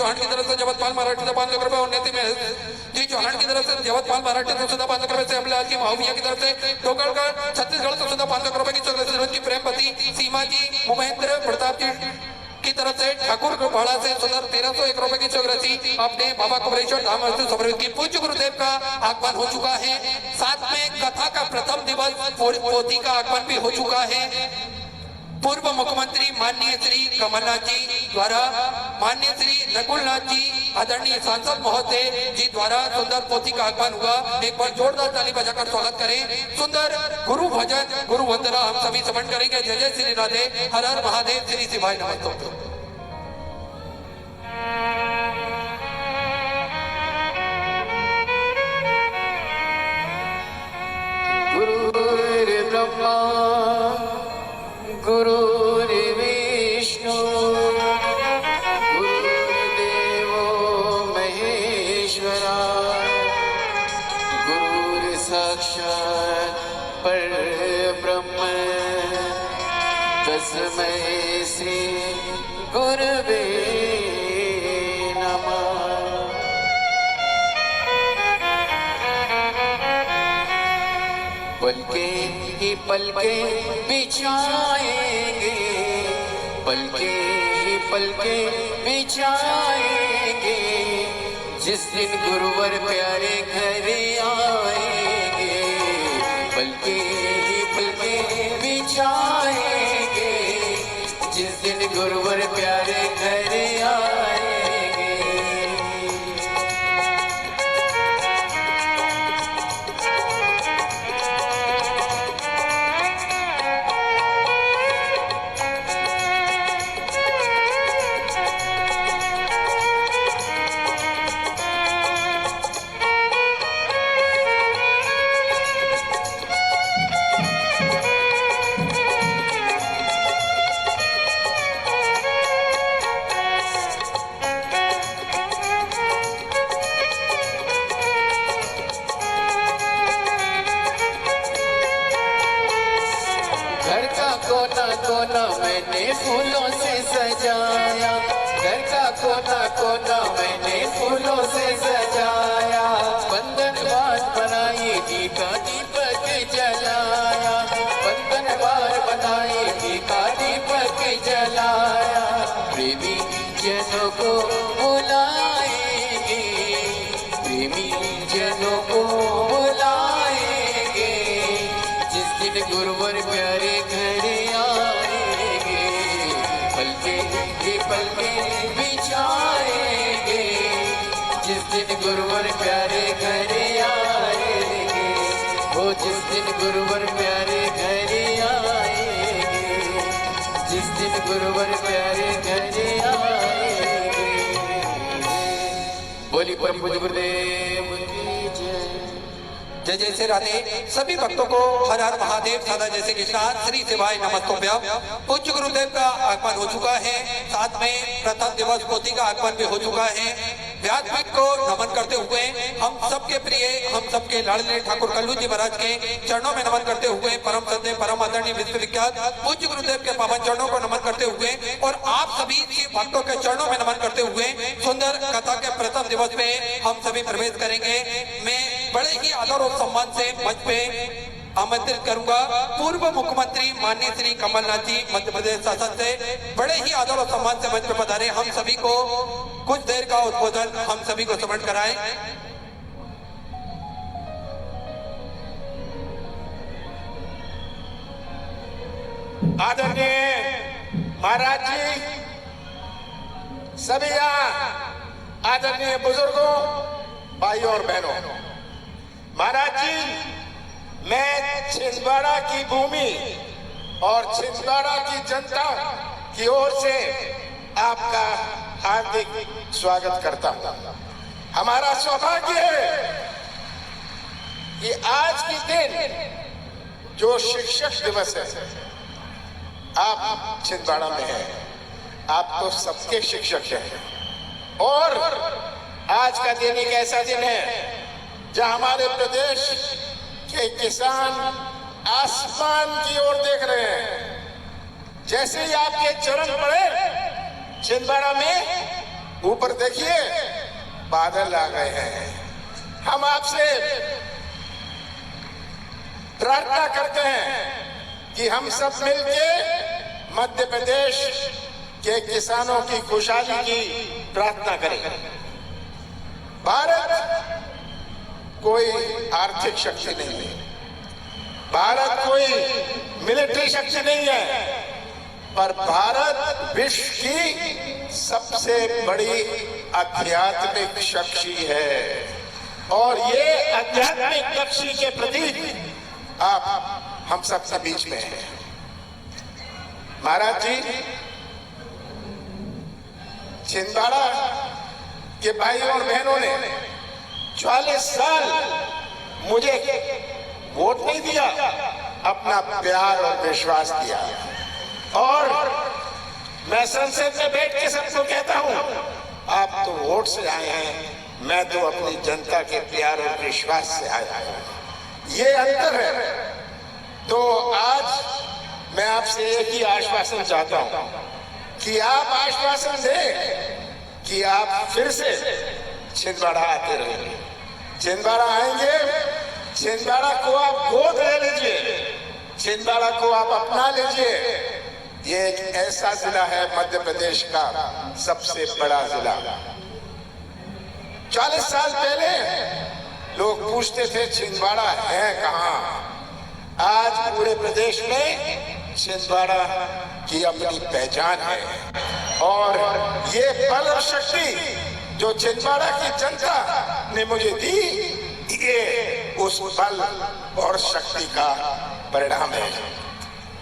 चौहान की तरफ से जवतपाल मराठी से 500 रुपए और नेति में जी चौहान की तरफ से जवतपाल मराठी से सुधा 500 रुपए से अमलाल की महोबिया की तरफ से टोकरगढ़ छत्तीसगढ़ से सुधा 500 रुपए की चौधरी की प्रेमवती सीमा जी महेंद्र प्रताप जी की तरफ से ठाकुर गोपाड़ा से सुंदर 1301 रुपए की चौरासी अपने बाबा कुबरेश्वर धाम समर्पित की पूज्य गुरुदेव का आगमन हो चुका है। साथ में कथा का प्रथम दिवस पोथी का आगमन भी हो चुका है। पूर्व मुख्यमंत्री माननीय श्री कमलनाथ जी द्वारा माननीय श्री रघुनाथ जी आदरणीय सांसद महोदय जी द्वारा सुंदर पोथी का आगमन हुआ। एक बार जोरदार ताली बजाकर स्वागत करें। सुंदर गुरु भजन गुरु वंदना हम सभी समर्पण करेंगे। जय जय श्री राधे, हर हर महादेव, श्री शिवाय नमः। ब्रह्मा गुरुर्विष्णु गुरुर्देवो महेश्वरा गुरुर्साक्षात् परब्रह्म तस्मै श्री गुरवे नमः। पलके ही पलके बिछाएंगे, पलके ही पलके बिछाएंगे, जिस दिन गुरुवर प्यारे घर आएंगे। पलके ही पलके बिछाएंगे, जिस दिन गुरुवर प्यारे घर आएंगे। कोना मैंने फूलों से सजाया, घर का कोना कोना मैंने फूलों से सजाया। बंधन बार बनाई घी का दीपक जलाया, बंधन बार बनाई घी का दीपक जलाया। प्रेमी जनों को बुलाएंगे, प्रेमी जनों को बुलाएंगे, जिस दिन गुरुवर प्यारे घर पलके बिछाएंगे, जिस दिन गुरुवर प्यारे घर आएंगे। वो जिस दिन गुरुवर प्यारे घर आएंगे, जिस दिन गुरुवर प्यारे घर आएंगे। बोली परम पूज्य गुरुदेव की जय। जय जय श्री राधे। सभी भक्तों को हर हर महादेव, सदा जैसे कृष्णा, श्री शिवाय नमस्तुभ्यम। पूज्य गुरुदेव का आगमन हो चुका है। साथ में प्रथम दिवस पोथी का आगमन भी हो चुका है। व्यासपीठ को नमन करते हुए हम सबके प्रिय, हम सबके लाडले ठाकुर कल्लू जी महाराज के चरणों में नमन करते हुए, परम सत्य परम आदरणीय विश्वविख्यात पूज्य गुरुदेव के पावन चरणों को नमन करते हुए और आप सभी भक्तों के चरणों में नमन करते हुए सुंदर कथा के प्रथम दिवस पे हम सभी प्रवेश करेंगे। मैं बड़े ही आदर और सम्मान से मंच पे आमंत्रित करूंगा पूर्व मुख्यमंत्री माननीय श्री कमलनाथ जी मध्य प्रदेश शासन से बड़े ही आदर और सम्मान से मंच पे पधारे। हम सभी को कुछ देर का उद्बोधन हम सभी को समर्पित कराएं। आदरणीय महाराज जी, सभी आदरणीय बुजुर्गों, भाइयों और बहनों, महाराज जी, मैं छिंदवाड़ा की भूमि और छिंदवाड़ा की जनता की ओर से आपका हार्दिक स्वागत करता हूं। हमारा सौभाग्य है कि आज के दिन जो शिक्षक दिवस है, आप छिंदवाड़ा में हैं, आप तो सबके शिक्षक हैं। और आज का दिन एक ऐसा दिन है जहां हमारे प्रदेश के किसान आसमान की ओर देख रहे हैं। जैसे ही आपके चरण पड़े छिंदवाड़ा में, ऊपर देखिए बादल आ गए हैं। हम आपसे प्रार्थना करते हैं कि हम सब मिलके मध्य प्रदेश के किसानों की खुशहाली की प्रार्थना करें। भारत कोई आर्थिक शक्ति नहीं है, भारत कोई मिलिट्री शक्ति नहीं है, पर भारत विश्व की सबसे बड़ी आध्यात्मिक शक्ति है। और ये आध्यात्मिक शक्ति के प्रतीक आप हम सबके बीच में हैं। महाराज जी, छिंदवाड़ा के भाई और बहनों ने 44 साल मुझे वोट नहीं दिया, अपना प्यार और विश्वास दिया। और मैं संसद में बैठ के सबको कहता हूं, आप तो वोट से आए हैं, मैं तो अपनी जनता के प्यार और विश्वास से आया हूं। ये अंतर है। तो आज मैं आपसे एक ही आश्वासन चाहता हूं कि आप आश्वासन दें कि आप फिर से छिंदवाड़ा आते रहेंगे। छिंदवाड़ा आएंगे, छिंदवाड़ा को आप गोद ले लीजिए, छिंदवाड़ा को आप अपना लीजिए। ये एक ऐसा जिला है मध्य प्रदेश का सबसे बड़ा जिला। 40 साल पहले लोग पूछते थे छिंदवाड़ा है कहां। आज पूरे प्रदेश में छिंदवाड़ा की अपनी पहचान है। और ये बल और शक्ति जो छिंदवाड़ा की जनता ने मुझे दी, ये उस बल और शक्ति का परिणाम है।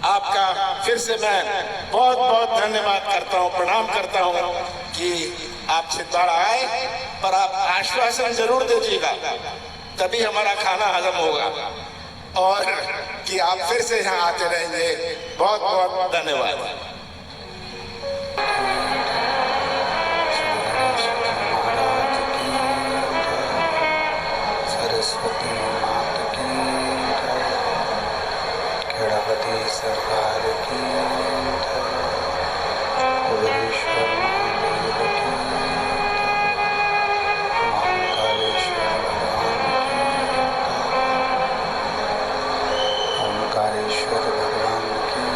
आपका फिर से मैं बहुत बहुत धन्यवाद करता हूं, प्रणाम करता हूं कि आप छिंदवाड़ा आए, पर आप आश्वासन जरूर दीजिएगा, तभी हमारा खाना हजम होगा, और कि आप फिर से यहाँ आते रहेंगे। बहुत बहुत धन्यवाद। सरस्वती माता की खेड़ापति सरकार की भुवनेश्वर महादेव की महाकालेश्वर भगवान की ओंकारेश्वर भगवान की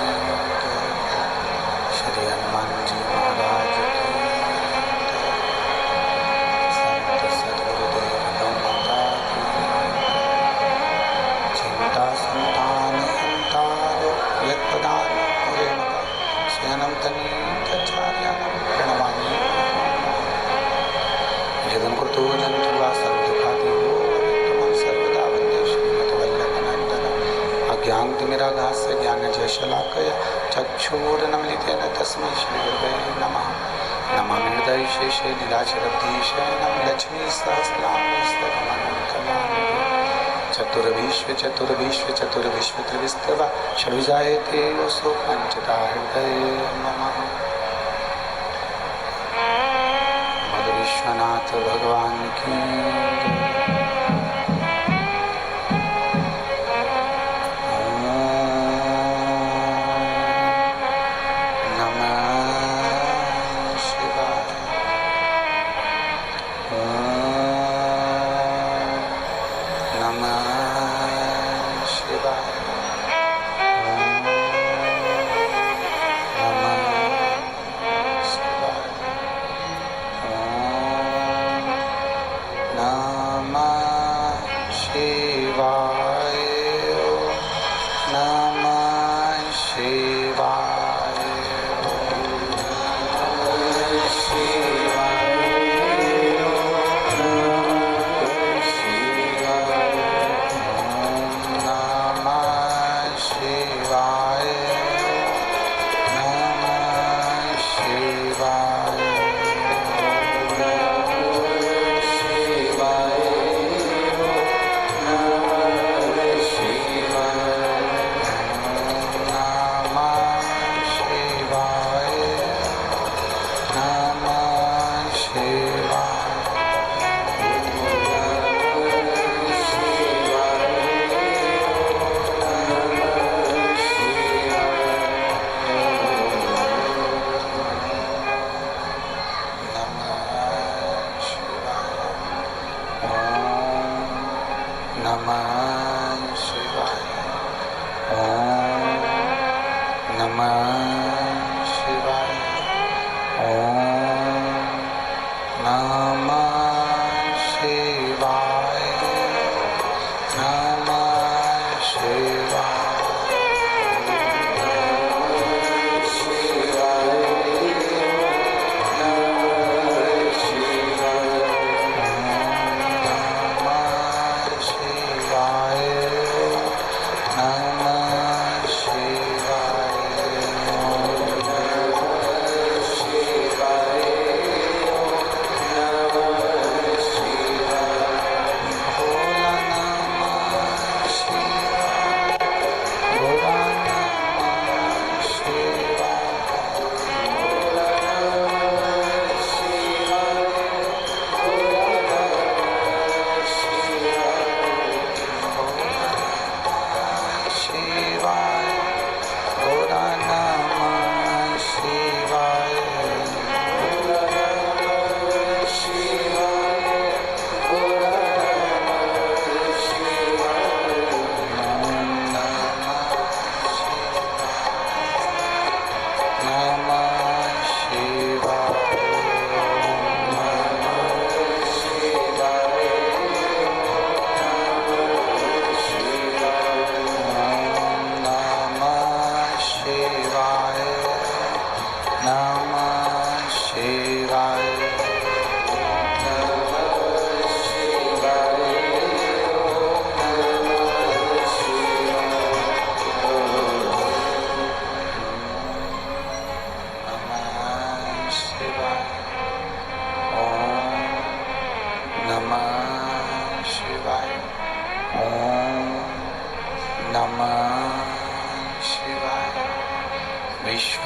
श्री हनुमान जी महाराज की संत सद्गुरुदेव माता की चिंता संतान हंतारो यत्पदान रेणुका शयनं तनीतचार्याणां प्रणमामि। यदं कुतो जन्तुवासं दुःखातिहो वित्तमं सर्वदा वन्दे श्रीमद्वल्लभनन्दनम्। अज्ञानतिमिरागास्य ज्ञानजयशलाकया चक्षुरुन्मीलितेन तस्मै श्रीगुरवे नमः। नमामि हृदयशेषे लीलाचरब्धीशयनं लक्ष्मीसहस्रनामस्तवनं कलानिधिं। चतुर्विश्व चतुर्विश्व चतुर्विश्व त्रिविस्तवा षड्विजायते वसु पञ्चता हृदये नमः। मद विश्वनाथ भगवान की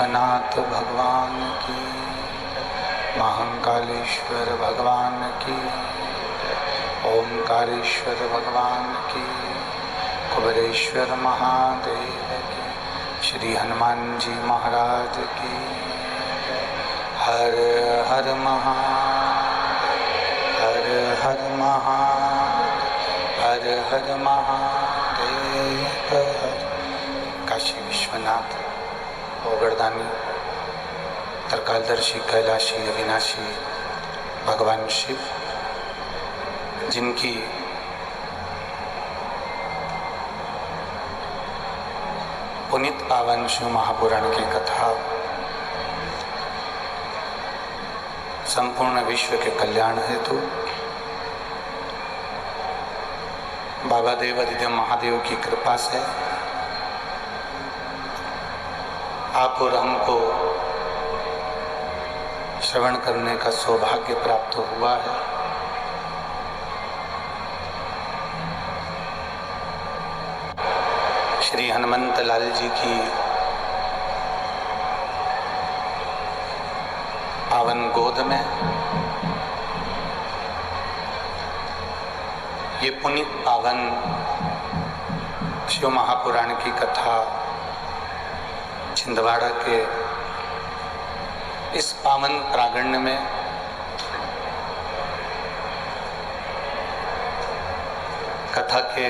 विश्वनाथ भगवान की, महाकालेश्वर भगवान की, ओंकारेश्वर भगवान की, कुबेरेश्वर महादेव की, श्री हनुमान जी महाराज की। हर हर हर हर हर हर महादेव। काशी विश्वनाथ ओगरदानी त्रिकालदर्शी कैलाशी अविनाशी भगवान शिव, जिनकी पुनीत पावन शिव महापुराण की कथा संपूर्ण विश्व के कल्याण हेतु बाबा देव अधिदेव महादेव की कृपा से आप और हमको श्रवण करने का सौभाग्य प्राप्त हुआ है। श्री हनुमंत लाल जी की पावन गोद में ये पुनीत पावन शिव महापुराण की कथा छिंदवाड़ा के इस पावन प्रांगण में कथा के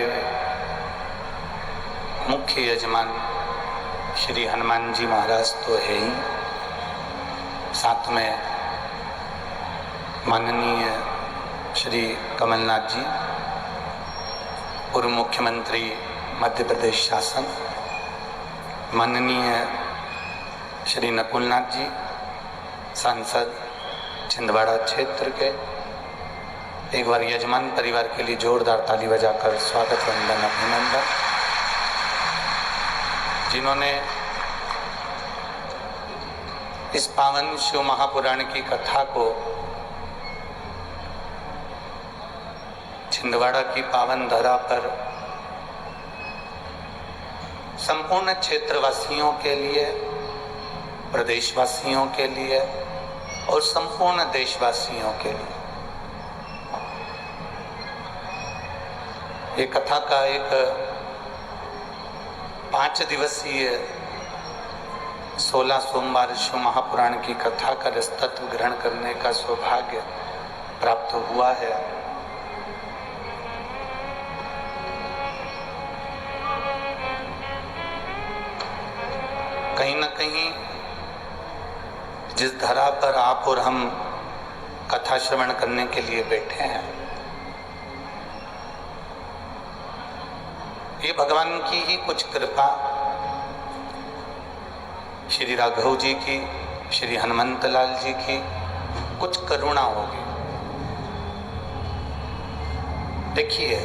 मुख्य यजमान श्री हनुमान जी महाराज तो है ही, साथ में माननीय श्री कमलनाथ जी, पूर्व मुख्यमंत्री मध्य प्रदेश शासन, माननीय श्री नकुलनाथ जी, सांसद छिंदवाड़ा क्षेत्र के। एक बार यजमान परिवार के लिए जोरदार ताली बजाकर स्वागत वंदन अभिनंदन, जिन्होंने इस पावन शिव महापुराण की कथा को छिंदवाड़ा की पावन धरा पर संपूर्ण क्षेत्रवासियों के लिए, प्रदेशवासियों के लिए और संपूर्ण देशवासियों के लिए ये कथा का एक 5 दिवसीय 16 सोमवार शिव महापुराण की कथा का रसतत्व ग्रहण करने का सौभाग्य प्राप्त हुआ है। कहीं न कहीं जिस धरा पर आप और हम कथा श्रवण करने के लिए बैठे हैं, ये भगवान की ही कुछ कृपा, श्री राघव जी की, श्री हनुमंत लाल जी की कुछ करुणा होगी। देखिए,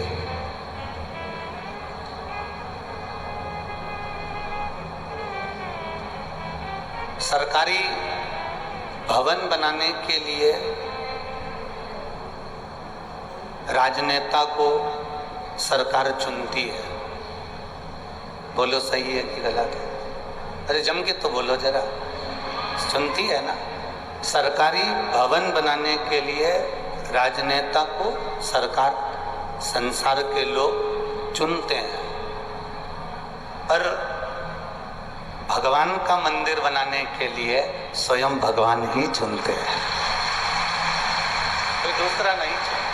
सरकारी भवन बनाने के लिए राजनेता को सरकार चुनती है। बोलो सही है कि गलत है? अरे जम के तो बोलो जरा, चुनती है ना। सरकारी भवन बनाने के लिए राजनेता को सरकार, संसार के लोग चुनते हैं, पर भगवान का मंदिर बनाने के लिए स्वयं भगवान ही चुनते हैं, कोई दूसरा नहीं चुनता।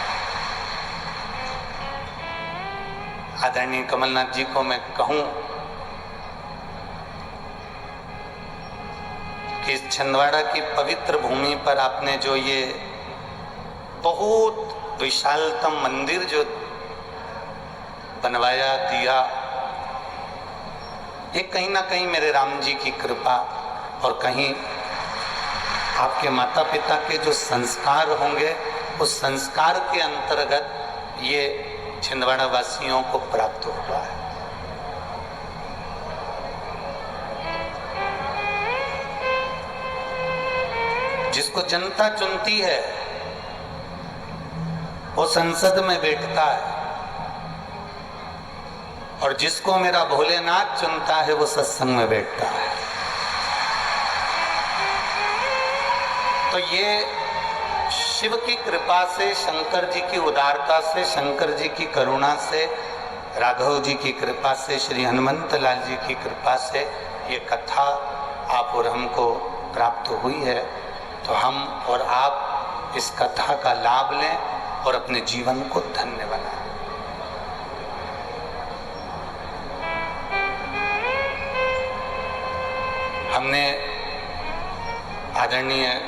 आदरणीय कमलनाथ जी को मैं कहूं कि इस छिंदवाड़ा की पवित्र भूमि पर आपने जो ये बहुत विशालतम मंदिर जो बनवाया दिया, ये कहीं ना कहीं मेरे राम जी की कृपा और कहीं आपके माता पिता के जो संस्कार होंगे, उस संस्कार के अंतर्गत ये छिंदवाड़ा वासियों को प्राप्त हुआ है। जिसको जनता चुनती है वो संसद में बैठता है, और जिसको मेरा भोलेनाथ चुनता है वो सत्संग में बैठता है। तो ये शिव की कृपा से, शंकर जी की उदारता से, शंकर जी की करुणा से, राघव जी की कृपा से, श्री हनुमंत लाल जी की कृपा से ये कथा आप और हमको प्राप्त हुई है। तो हम और आप इस कथा का लाभ लें और अपने जीवन को धन्य बनाएं। हमने आदरणीय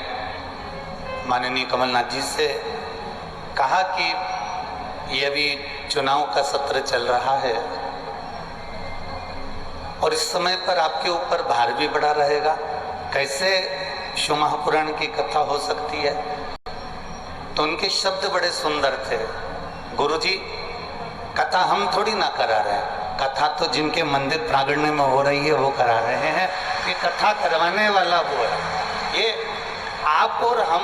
माननीय कमलनाथ जी से कहा कि ये अभी चुनाव का सत्र चल रहा है और इस समय पर आपके ऊपर भार भी बड़ा रहेगा, कैसे शिव महापुराण की कथा हो सकती है। तो उनके शब्द बड़े सुंदर थे। गुरुजी, कथा हम थोड़ी ना करा रहे हैं, कथा तो जिनके मंदिर प्रांगण में हो रही है वो करा रहे हैं, ये कथा करवाने वाला वो है। ये आप और हम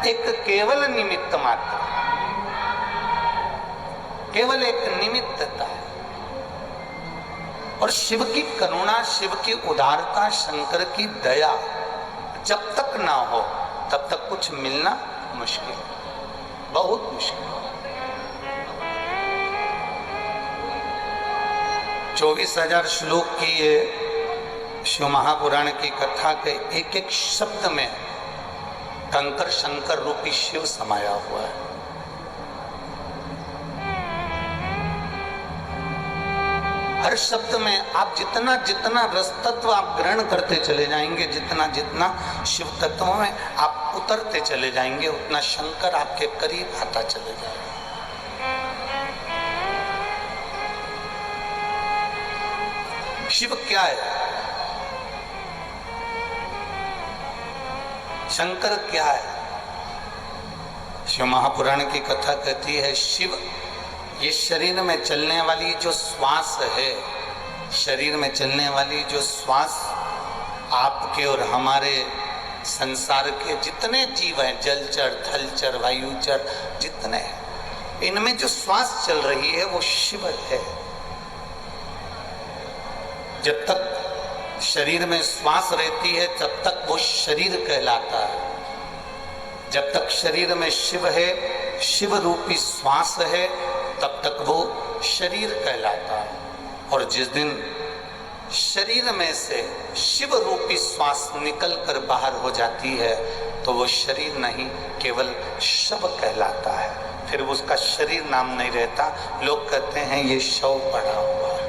एक केवल निमित्त मात्र, केवल एक निमित्तता है। और शिव की करुणा, शिव की उदारता, शंकर की दया जब तक ना हो तब तक कुछ मिलना मुश्किल, बहुत मुश्किल। 24,000 श्लोक की ये शिव महापुराण की कथा के एक एक शब्द में कंकर शंकर रूपी शिव समाया हुआ है। हर शब्द में आप जितना जितना रस तत्व आप ग्रहण करते चले जाएंगे, जितना जितना शिव तत्वों में आप उतरते चले जाएंगे, उतना शंकर आपके करीब आता चले जाएगा। शिव क्या है? शंकर क्या है? शिव महापुराण की कथा कहती है, शिव ये शरीर में चलने वाली जो श्वास है, शरीर में चलने वाली जो श्वास आपके और हमारे संसार के जितने जीव हैं, जलचर, थलचर, वायुचर, जितने हैं, इनमें जो श्वास चल रही है वो शिव है। जब तक शरीर में श्वास रहती है तब तक वो शरीर कहलाता है। जब तक शरीर में शिव है, शिव रूपी श्वास है, तब तक वो शरीर कहलाता है। और जिस दिन शरीर में से शिव रूपी श्वास निकल कर बाहर हो जाती है तो वो शरीर नहीं, केवल शव कहलाता है। फिर उसका शरीर नाम नहीं रहता। लोग कहते हैं ये शव पड़ा हुआ है।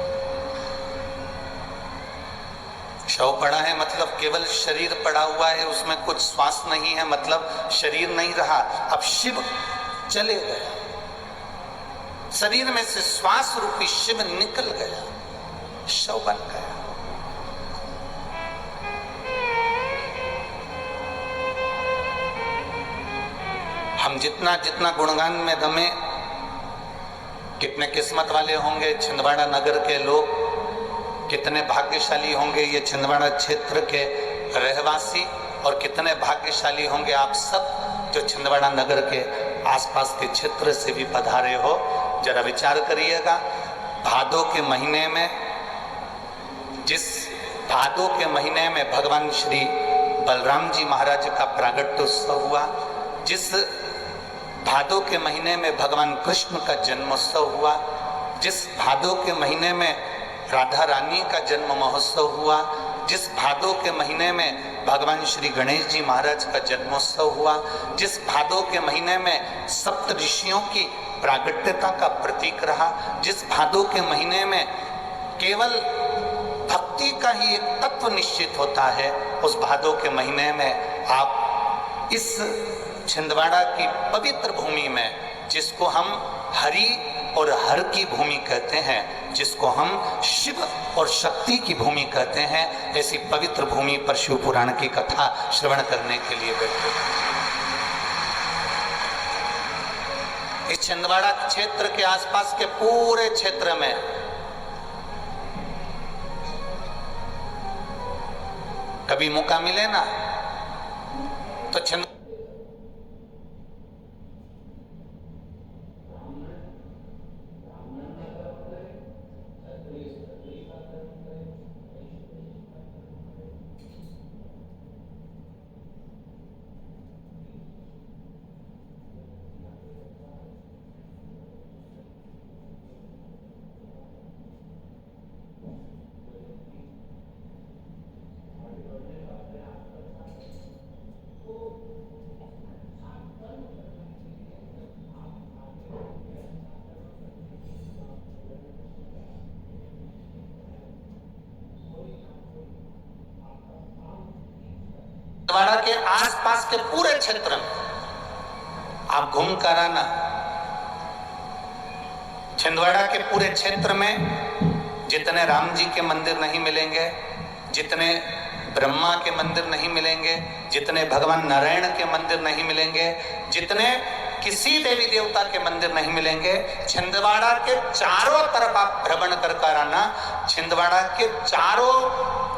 शव पड़ा है मतलब केवल शरीर पड़ा हुआ है, उसमें कुछ श्वास नहीं है, मतलब शरीर नहीं रहा। अब शिव चले गया, शरीर में से श्वास रूपी शिव निकल गया, शव बन गया। हम जितना जितना गुणगान में रमे, कितने किस्मत वाले होंगे छिंदवाड़ा नगर के लोग, कितने भाग्यशाली होंगे ये छिंदवाड़ा क्षेत्र के रहवासी, और कितने भाग्यशाली होंगे आप सब जो छिंदवाड़ा नगर के आसपास के क्षेत्र से भी पधारे हो। जरा विचार करिएगा, भादों के महीने में, जिस भादों के महीने में भगवान श्री बलराम जी महाराज का प्रागट्योत्सव हुआ, जिस भादों के महीने में भगवान कृष्ण का जन्मोत्सव हुआ, जिस भादों के महीने में राधा रानी का जन्म महोत्सव हुआ, जिस भादों के महीने में भगवान श्री गणेश जी महाराज का जन्मोत्सव हुआ, जिस भादों के महीने में सप्त ऋषियों की प्रागट्यता का प्रतीक रहा, जिस भादों के महीने में केवल भक्ति का ही एक तत्व निश्चित होता है, उस भादों के महीने में आप इस छिंदवाड़ा की पवित्र भूमि में, जिसको हम हरि और हर की भूमि कहते हैं, जिसको हम शिव और शक्ति की भूमि कहते हैं, ऐसी पवित्र भूमि पर शिव पुराण की कथा श्रवण करने के लिए बैठे। इस छिंदवाड़ा क्षेत्र के आसपास के पूरे क्षेत्र में कभी मौका मिले ना तो के आसपास के पूरे क्षेत्र में आप घूम कर आना। छिंदवाड़ा के पूरे क्षेत्र में जितने राम जी के मंदिर नहीं मिलेंगे, जितने ब्रह्मा के मंदिर नहीं मिलेंगे, जितने भगवान नारायण के मंदिर नहीं मिलेंगे, जितने किसी देवी देवता के मंदिर नहीं मिलेंगे, छिंदवाड़ा के चारों तरफ आप भ्रमण कर आना। छिंदवाड़ा के चारों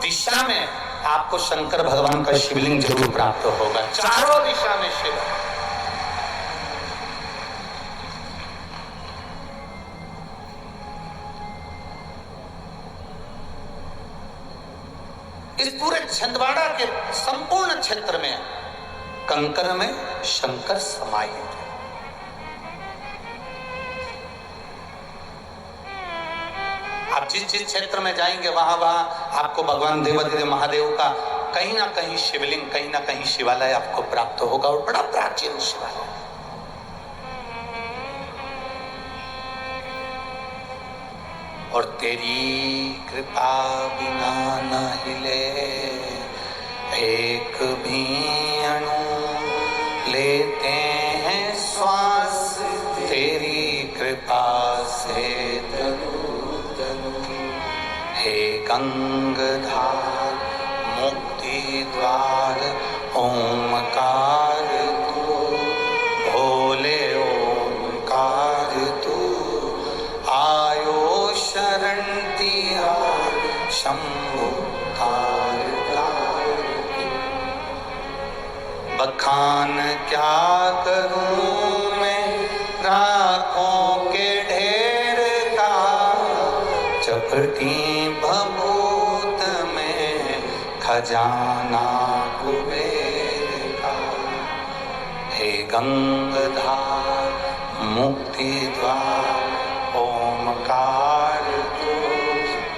दिशा में आपको शंकर भगवान का शिवलिंग जरूर प्राप्त होगा। चारों दिशा में शिव। इस पूरे छिंदवाड़ा के संपूर्ण क्षेत्र में कंकर में शंकर समाहित है। आप जिस जिस क्षेत्र में जाएंगे वहां वहां आपको भगवान देवाधिदेव महादेव का कहीं ना कहीं शिवलिंग, कहीं ना कहीं शिवालय आपको प्राप्त होगा, और बड़ा प्राचीन शिवालय। और तेरी कृपा बिना न हिले एक भी अणु, लेते हैं श्वास तेरी कृपा से तनु तनु। हे गंगाधार मुक्ति द्वार ओमकार तू, भोले ओमकार तू, आयो शरण तिहार शंभु तार तार। बखान क्या करूं मैं राखों के ढेर का, चपटी भभूत में खजाना कुबेर का। हे गंगाधार मुक्ति द्वार ओमकार तू,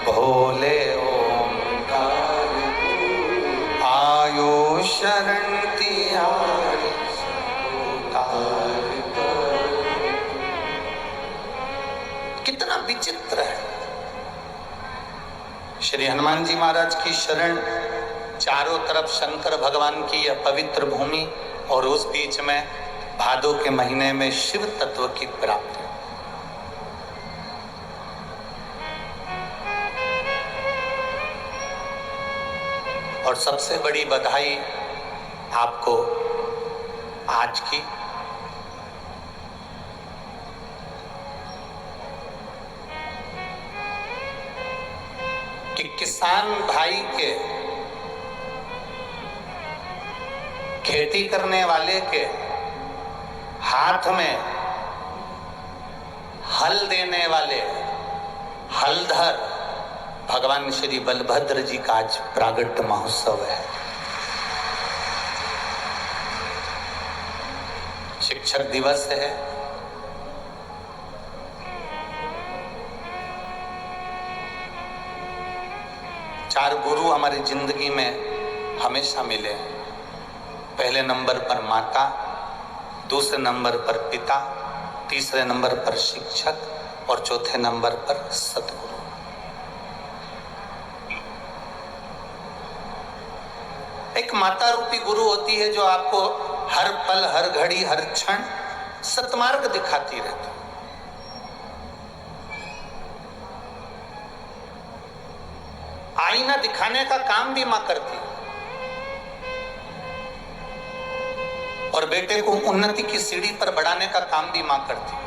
भोले ओमकार तू, आयो शरण तिहार तार तार। कितना विचित्र है। श्री हनुमान जी महाराज की शरण, चारों तरफ शंकर भगवान की यह पवित्र भूमि, और उस बीच में भादो के महीने में शिव तत्व की प्राप्ति। और सबसे बड़ी बधाई आपको आज की, कि किसान भाई के, खेती करने वाले के हाथ में हल देने वाले हलधर भगवान श्री बलभद्र जी का आज प्रागट्य महोत्सव है। शिक्षक दिवस है। चार गुरु हमारी जिंदगी में हमेशा मिले। पहले नंबर पर माता, दूसरे नंबर पर पिता, तीसरे नंबर पर शिक्षक और चौथे नंबर पर सतगुरु। एक माता रूपी गुरु होती है जो आपको हर पल, हर घड़ी, हर क्षण सतमार्ग दिखाती रहती है। आईना दिखाने का काम भी मां करती है, और बेटे को उन्नति की सीढ़ी पर बढ़ाने का काम भी मां करती है।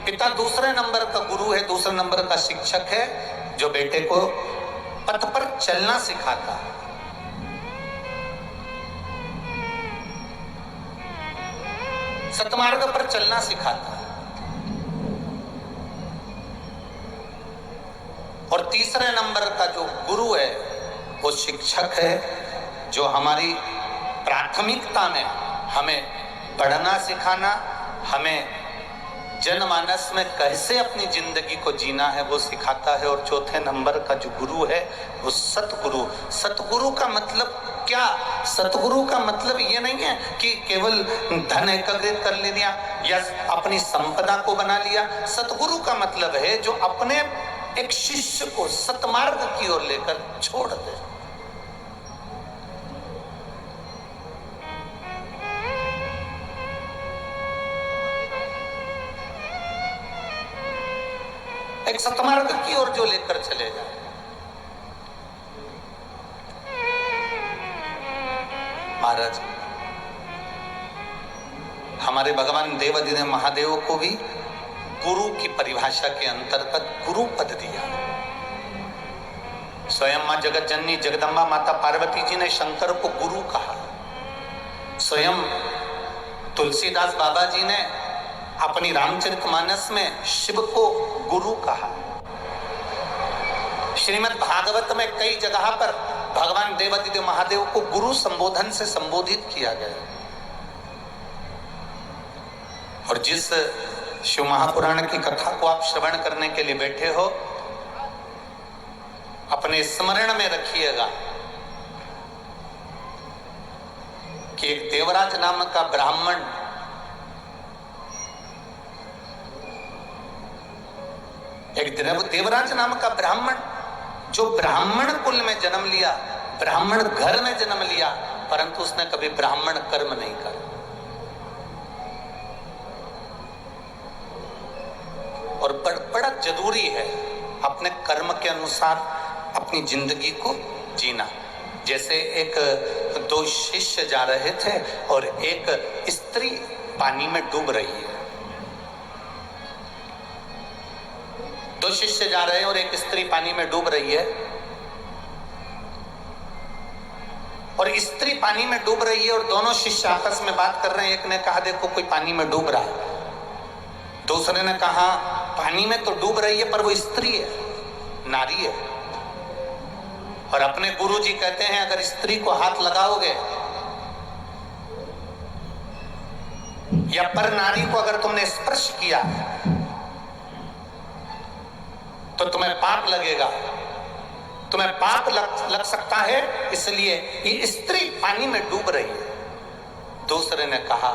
पिता दूसरे नंबर का गुरु है, दूसरे नंबर का शिक्षक है, जो बेटे को पथ पर चलना सिखाता है। सतमार्ग पर चलना सिखाता है। और तीसरे नंबर का जो गुरु है वो शिक्षक है, जो हमारी प्राथमिकता में हमें पढ़ना सिखाना, हमें जनमानस में कैसे अपनी जिंदगी को जीना है वो सिखाता है। और चौथे नंबर का जो गुरु है वो सतगुरु। सतगुरु का मतलब क्या? सतगुरु का मतलब ये नहीं है कि केवल धन एकत्रित कर लिया या अपनी संपदा को बना लिया। सतगुरु का मतलब है जो अपने एक शिष्य को सतमार्ग की ओर लेकर छोड़ दे। एक सतमार्ग की ओर जो लेकर चले जाए। महाराज, हमारे भगवान देवाधिदेव महादेव को भी गुरु की परिभाषा के अंतर्गत गुरु पद दिया। स्वयं मां जगत जननी जगदम्बा माता पार्वती जी ने शंकर को गुरु कहा। स्वयं तुलसीदास बाबा जी ने अपनी रामचरितमानस में शिव को गुरु कहा। श्रीमद् भागवत में कई जगह पर भगवान देवाधिदेव महादेव को गुरु संबोधन से संबोधित किया गया। और जिस शिव महापुराण की कथा को आप श्रवण करने के लिए बैठे हो, अपने स्मरण में रखिएगा कि एक देवराज नामक का ब्राह्मण देवराज नामक का ब्राह्मण जो ब्राह्मण कुल में जन्म लिया, ब्राह्मण घर में जन्म लिया, परंतु उसने कभी ब्राह्मण कर्म नहीं करा। और बड़ा जरूरी है अपने कर्म के अनुसार अपनी जिंदगी को जीना। जैसे एक दो शिष्य जा रहे थे और एक स्त्री पानी में डूब रही है। दो शिष्य जा रहे हैं और एक स्त्री पानी में डूब रही है। और स्त्री पानी में डूब रही है और दोनों शिष्य आपस में बात कर रहे हैं। एक ने कहा देखो कोई पानी में डूब रहा है। दूसरे ने कहा पानी में तो डूब रही है पर वो स्त्री है, नारी है। और अपने गुरुजी कहते हैं अगर स्त्री को हाथ लगाओगे या पर नारी को अगर तुमने स्पर्श किया तो तुम्हें पाप लगेगा, तुम्हें पाप लग सकता है, इसलिए ये स्त्री पानी में डूब रही है। दूसरे ने कहा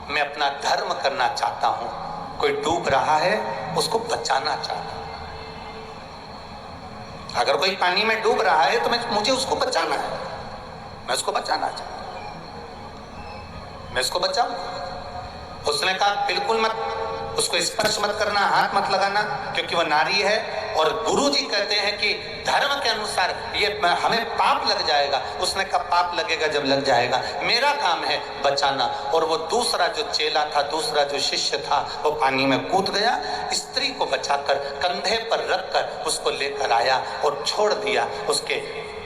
मैं अपना धर्म करना चाहता हूं, कोई डूब रहा है उसको बचाना चाहता हूं। अगर कोई पानी में डूब रहा है तो मुझे उसको बचाना है, मैं उसको बचाना चाहता हूं, मैं उसको बचाऊं। उसने कहा बिल्कुल मत, उसको स्पर्श मत करना, हाथ मत लगाना, क्योंकि वह नारी है। और गुरुजी कहते हैं कि धर्म के अनुसार ये हमें पाप लग जाएगा। उसने कहा पाप लगेगा जब लग जाएगा, मेरा काम है बचाना। और वो दूसरा जो चेला था, दूसरा जो शिष्य था, वो पानी में कूद गया, स्त्री को बचाकर कंधे पर रखकर उसको लेकर आया और छोड़ दिया। उसके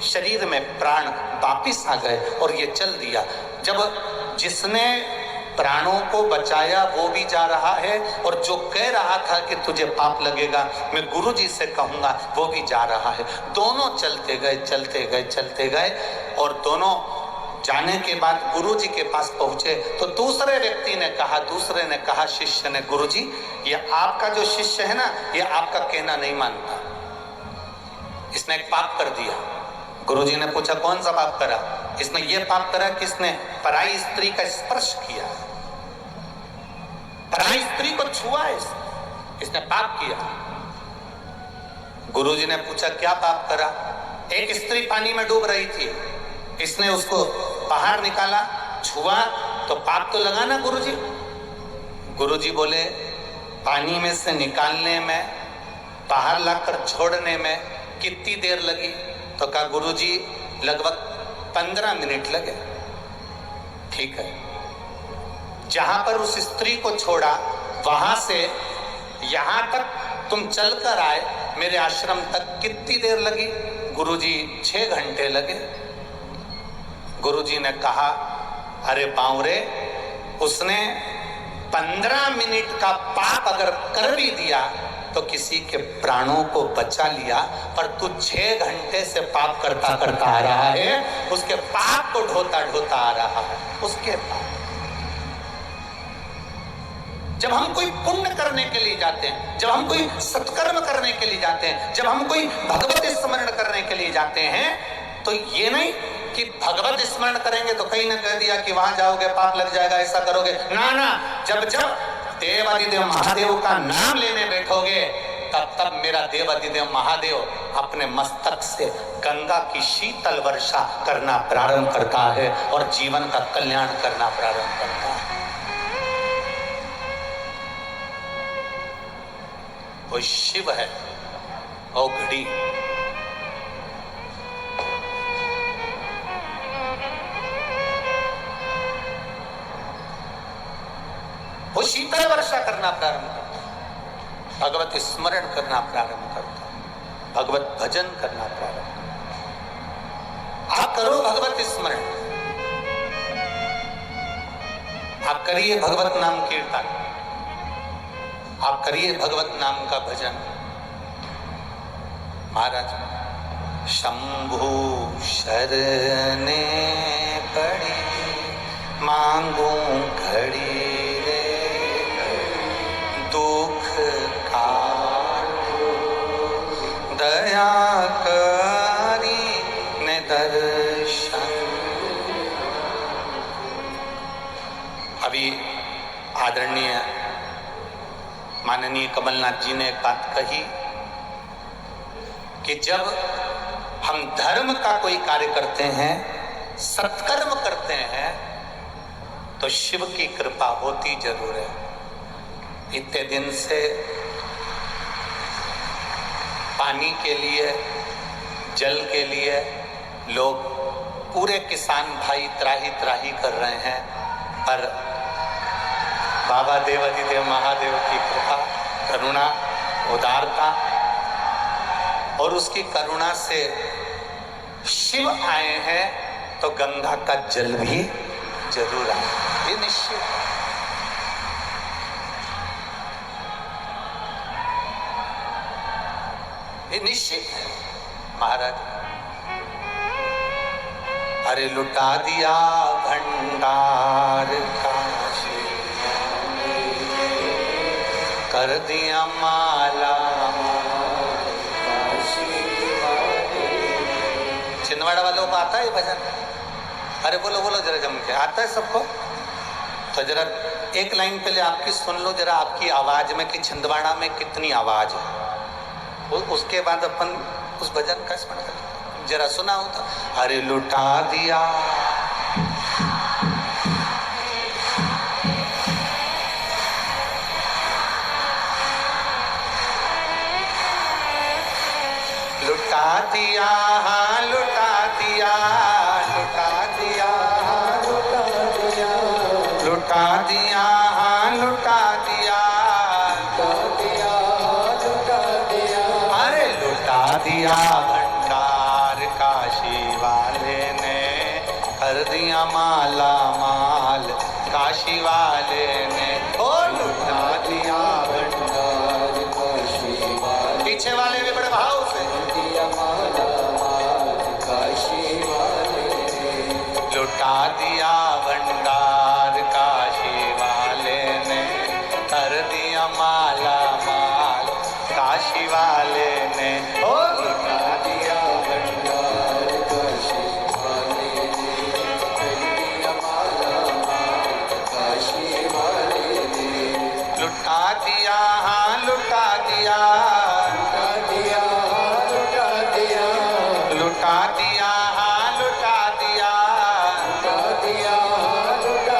शरीर में प्राण वापिस आ गए और ये चल दिया। जब जिसने प्राणों को बचाया वो भी जा रहा है और जो कह रहा था कि तुझे पाप लगेगा, मैं गुरुजी से कहूंगा, वो भी जा रहा है। दोनों चलते गए चलते गए चलते गए और दोनों जाने के बाद गुरुजी के पास पहुंचे तो दूसरे व्यक्ति ने कहा, दूसरे ने कहा शिष्य ने, गुरुजी ये आपका जो शिष्य है ना, ये आपका कहना नहीं मानता, इसने एक पाप कर दिया। गुरुजी ने पूछा कौन सा पाप करा? इसने ये पाप करा कि इसने पराई स्त्री का स्पर्श किया, पराई स्त्री को छुआ, इसने पाप किया। गुरुजी ने पूछा क्या पाप करा? एक स्त्री पानी में डूब रही थी, इसने उसको बाहर निकाला, छुआ, तो पाप तो लगा ना गुरुजी? गुरुजी बोले पानी में से निकालने में, बाहर लाकर छोड़ने में कितनी देर लगी? तो कहा गुरुजी लगभग 15 मिनट लगे। ठीक है, जहां पर उस स्त्री को छोड़ा वहां से यहां तक तुम चलकर आए मेरे आश्रम तक, कितनी देर लगी? गुरुजी 6 घंटे लगे। गुरुजी ने कहा अरे बावरे, उसने 15 मिनट का पाप अगर कर भी दिया तो किसी के प्राणों को बचा लिया, पर तू 6 घंटे से पाप करता करता आ रहा है, उसके पाप को ढोता ढोता आ रहा है, उसके पाप। जब हम कोई पुण्य करने के लिए जाते हैं, जब हम कोई सत्कर्म करने के लिए जाते हैं, जब हम कोई भगवत स्मरण करने के लिए जाते हैं, तो ये नहीं कि भगवत स्मरण करेंगे तो कहीं ना कह दिया कि वहां जाओगे पाप लग जाएगा, ऐसा करोगे ना ना। जब जब देवाधिदेव महादेव का नाम लेने बैठोगे तब तब मेरा देवाधिदेव महादेव अपने मस्तक से गंगा की शीतल वर्षा करना प्रारंभ करता है और जीवन का कल्याण करना प्रारंभ करता है। वो शिव है और घड़ी। वो शीतल वर्षा करना प्रारंभ करता, भगवत स्मरण करना प्रारंभ करता, भगवत भजन करना प्रारंभ करता। आप करो भगवत स्मरण, आप करिए भगवत नाम कीर्तन, आप करिए भगवत नाम का भजन। महाराज शंभु शरणे पड़ी मांगू घड़ी रे दुख काटो दया करी ने दर्शन। अभी आदरणीय माननीय कमलनाथ जी ने एक बात कही कि जब हम धर्म का कोई कार्य करते हैं, सत्कर्म करते हैं, तो शिव की कृपा होती जरूर है। इतने दिन से पानी के लिए, जल के लिए लोग, पूरे किसान भाई त्राही त्राही कर रहे हैं, पर बाबा देवाधिदेव महादेव की कृपा, करुणा, उदारता और उसकी करुणा से शिव आए हैं तो गंगा का जल भी जरूर आए, ये निश्चित। ये निश्चित है महाराज। अरे लुटा दिया भंडार काशी, कर दिया माला छिंदवाड़ा वालों को आता है भजन? अरे बोलो बोलो जरा जम के, आता है सबको? तो जरा एक लाइन पहले आपकी सुन लो जरा, आपकी आवाज में कि छिंदवाड़ा में कितनी आवाज है, उसके बाद अपन उस भजन का स्मरण करें। जरा सुना हो तो। अरे लुटा दिया लुटा दिया, हाँ लुटा दिया, लुटा दिया, लुटा दिया, लुटा दिया, हाँ लुटा दिया, लुटा दिया, अरे लुटा दिया भंडार काशी वाले ने, कर दिया माला माल काशी वाले ने, ओ लुटा दिया भंडार काशी वाले। पीछे वाले भी बड़े भाव से लुटा दिया भंडार काशी वाले ने, कर दिया माला माल काशी वाले ने, ओ लुटा दिया भंडार काशी वाले ने, कर दिया माला माल काशी वाले ने, लुटा दिया, हाँ लुटा दिया, लुटा दिया, लुटा दिया, लुटा दिया, हाँ लुटा दिया, लुटा दिया, लुटा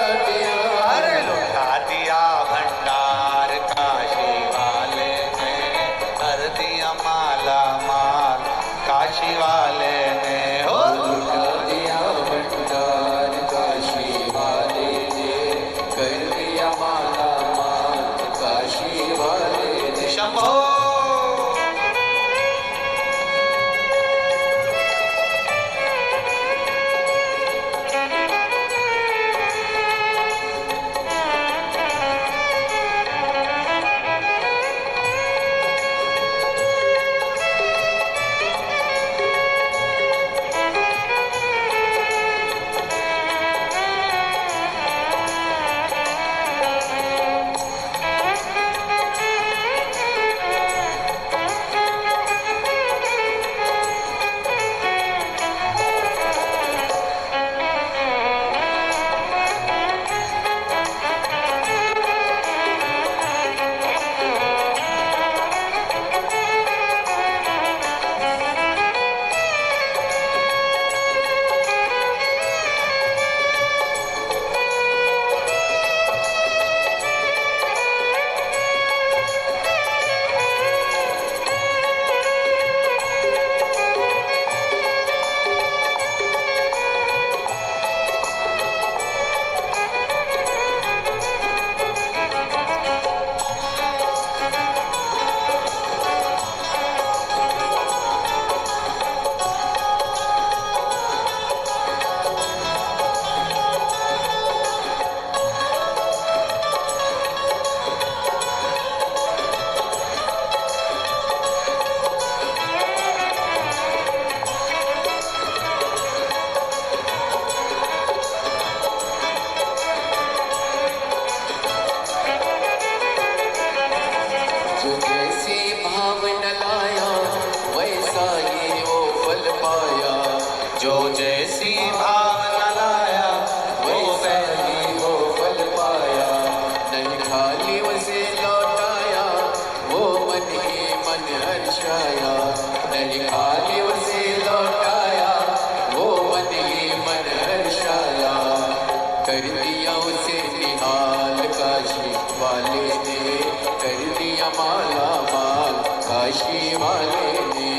कर दिया उसे निहाल काशी वाले ने, कर दिया माला माल काशी वाले ने,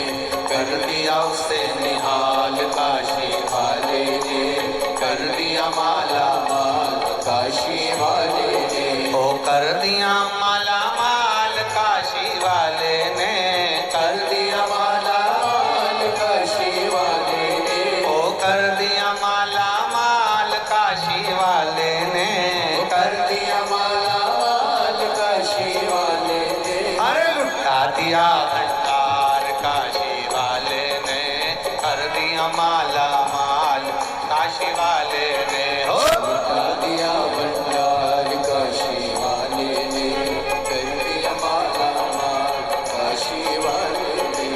कर दिया उसे निहाल काशी वाले ने, कर दिया माला माल काशी वाले ने, ओ कर दिया माला माल काशी वाले ने, कर दिया माला माल काशी वाले ने, ओ कर दिया माला माल काशी वाले ने, कर दिया माला माल काशी वाले ने, अरे लुटा दिया भंडार काशी वाले ने, कर दिया माला माल काशी वाले ने, हो लुटा दिया भंडार काशी वाले ने, कर दिया माला माल काशी वाले ने।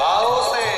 भाव से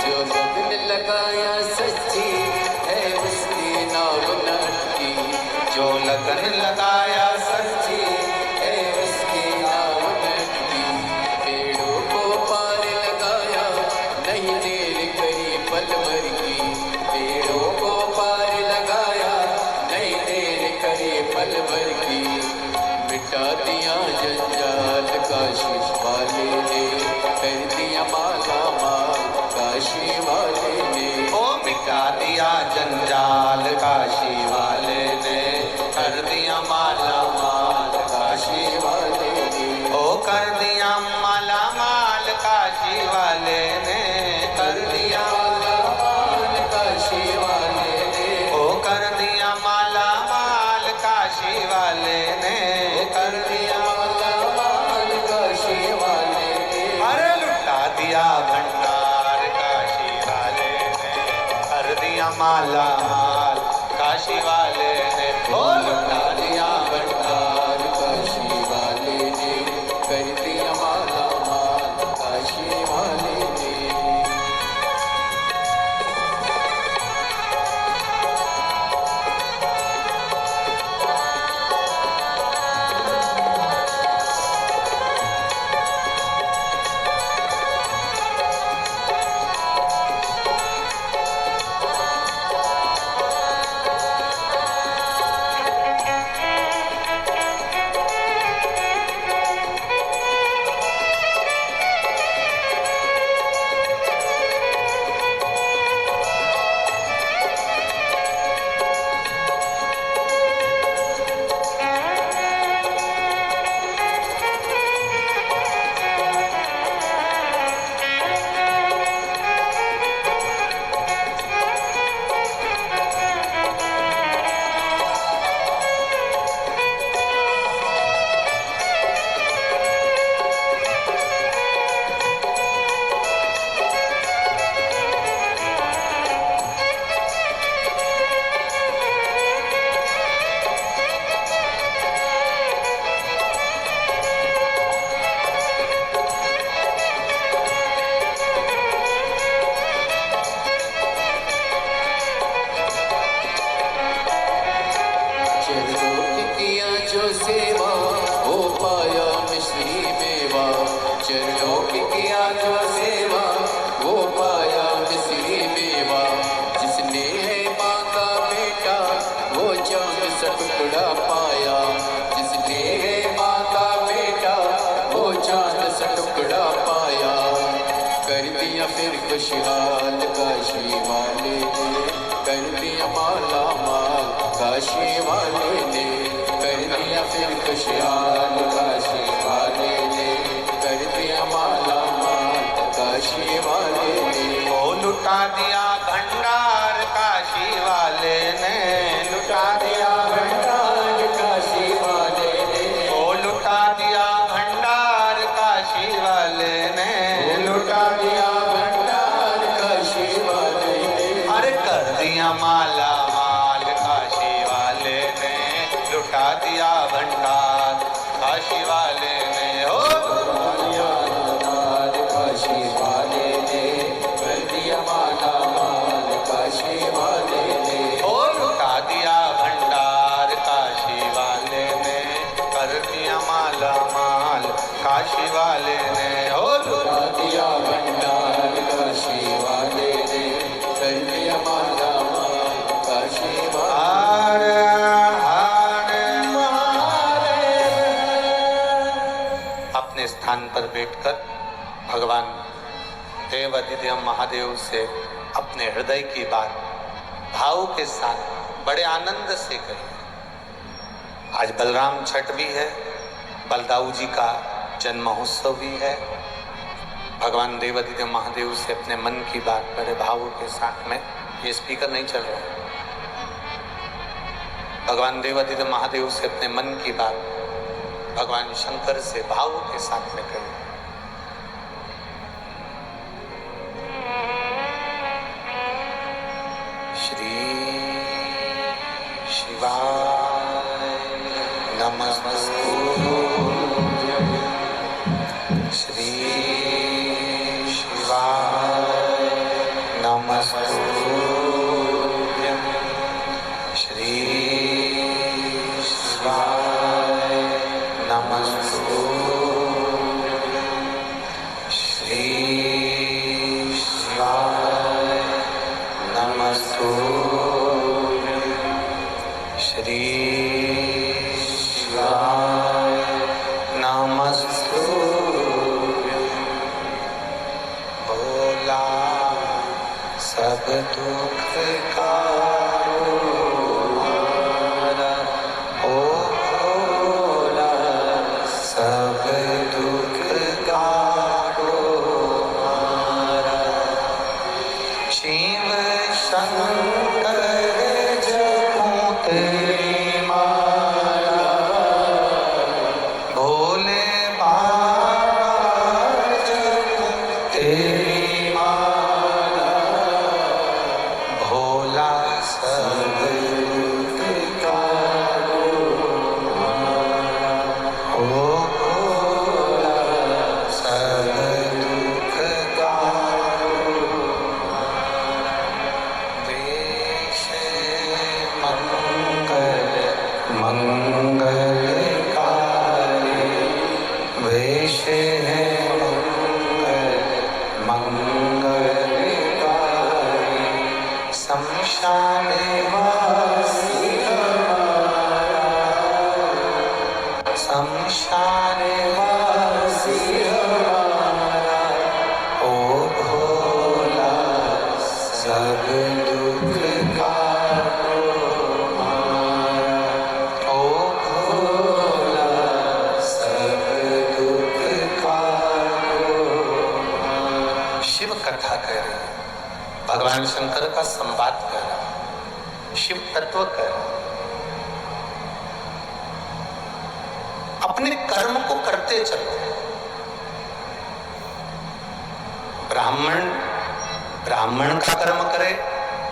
जो लगन लगाया सच्ची है उसकी नाव न अटकी, जो लगन लगाया सच्ची है उसकी नाव न अटकी, पेड़ों को पार लगाया नहीं देर करी पल भर की, पेड़ों को पार लगाया नहीं देर करी पल भर की, मिटा दिया जंजाल काशी वाले ने, कर दिया माला माल काशी वाले ने, ओ मिटा दिया जंजाल काशी वाले ने, कर दिया माला माल काशी वाले ने, ओ कर दिया माला माल काशी वाले ने, कर दिया माला माल काशी वाले ने, ओ कर दिया माला माल काशी वाले ने, कर दिया माला माल काशी वाले ने, अरे लुटा दिया भंडार काशी वाले ने, कर दिया माला माल काशी वाले ने, ओ लुटा दिया भंडार काशी वाले ने, कर दिया माला माल काशी वाले ने। जो सेवा वो पाया मिसरी मेवा। जिसने है माँ का बेटा वो चांद सा टुकड़ा पाया। जिसने है माँ का बेटा वो चांद सा टुकड़ा पाया। कर दिया फिर खुशहाल काशी वाले ने, कर दिया माला माल काशी वाले ने। कर दिया फिर खुशहाल काशी वाले ने, कर दिया माला माल काशी वाले ने। ओ लुटा दिया भंडार काशी वाले ने, लुटा दिया भंडार काशी वाले ने, ओ लुटा दिया भंडार काशी वाले ने, लुटा दिया भंडार काशी वाले ने। अरे कर दिया माला माल काशी वाले ने, लुटा दिया भंडार काशी वाले ने। ओ काशी वाले ने, कर दिया माला माल काशी वाले ने। ओ लुटा दिया भंडार काशी वाले ने, कर दिया माला माल काशी वाले ने। ओ लुटा दिया भंडार काशी वाले ने, कर दिया माला माल काशी वाले। अपने स्थान पर बैठकर भगवान देव अधिदेव महादेव से अपने हृदय की बात भाव के साथ बड़े आनंद से कही। आज बलराम छठ भी है, बलदाऊ जी का जन्म महोत्सव भी है। भगवान देव अधिदेव महादेव से अपने मन की बात बड़े भावों के साथ में, ये स्पीकर नहीं चल रहा है, भगवान देव अधिदेव महादेव से अपने मन की बात भगवान शंकर से भाव के साथ में कही। श्री शिवाय नमस्तुभ्यं, श्री शिवाय नमस्तुभ्यं, श्री शिवाय नमस्तुभ्यं, श्री शिवाय नमस्तुभ्यं, श्री शिवाय नमस्तुभ्यं। भोला सब दुख का ओ भोला सब दुख काटो मारा। शिव शंकर जपूं तेरी माला, भोले बाबा जपूं तेरी माला। भोला सब दुख काटो मारा, ओ भोला सब दुख काटो मारा। वेश मंगल मंगलकारी, वेश है मंगल मंगलकारी। शमशान वासी हमारा, शमशान वासी हमारा। ओ भोला सब दुख काटो मारा, ओ भोला सब दुख काटो मारा। शिव कथा कह रही है, भगवान शंकर का संवाद कर रहा है, शिव तत्व कर रहा है। अपने कर्म को करते चलो। ब्राह्मण ब्राह्मण का कर्म करे,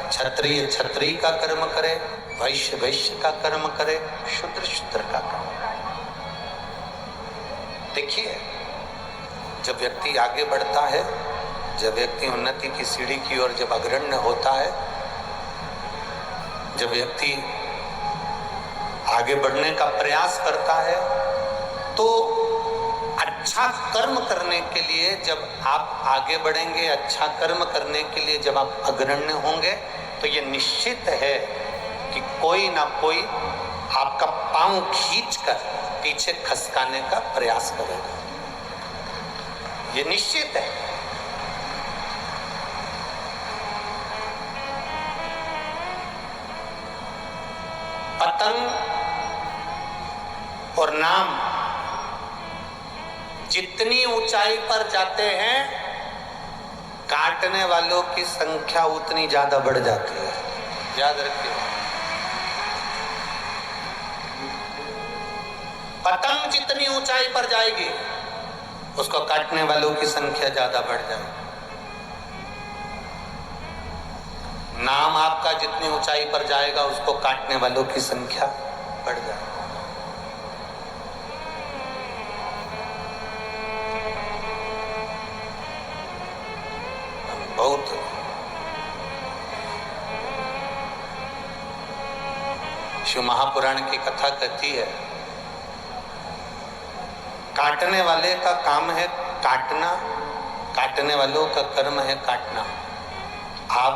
क्षत्रिय क्षत्रिय का कर्म करे, वैश्य वैश्य का कर्म करे, शूद्र शूद्र का कर्म करे। देखिए, जब व्यक्ति आगे बढ़ता है, जब व्यक्ति उन्नति की सीढ़ी की ओर जब अग्रण्य होता है, जब व्यक्ति आगे बढ़ने का प्रयास करता है, तो अच्छा कर्म करने के लिए जब आप आगे बढ़ेंगे, अच्छा कर्म करने के लिए जब आप अग्रण्य होंगे, तो ये निश्चित है कि कोई ना कोई आपका पांव खींचकर पीछे खसकाने का प्रयास करेगा। ये निश्चित है। पतंग और नाम जितनी ऊंचाई पर जाते हैं, काटने वालों की संख्या उतनी ज्यादा बढ़ जाती है। याद रखिए, पतंग जितनी ऊंचाई पर जाएगी, उसको काटने वालों की संख्या ज्यादा बढ़ जाएगी। नाम आपका जितनी ऊंचाई पर जाएगा, उसको काटने वालों की संख्या बढ़ जाएगी। बहुत शिव महापुराण की कथा कहती है, काटने वाले का काम है काटना, काटने वालों का कर्म है काटना। आप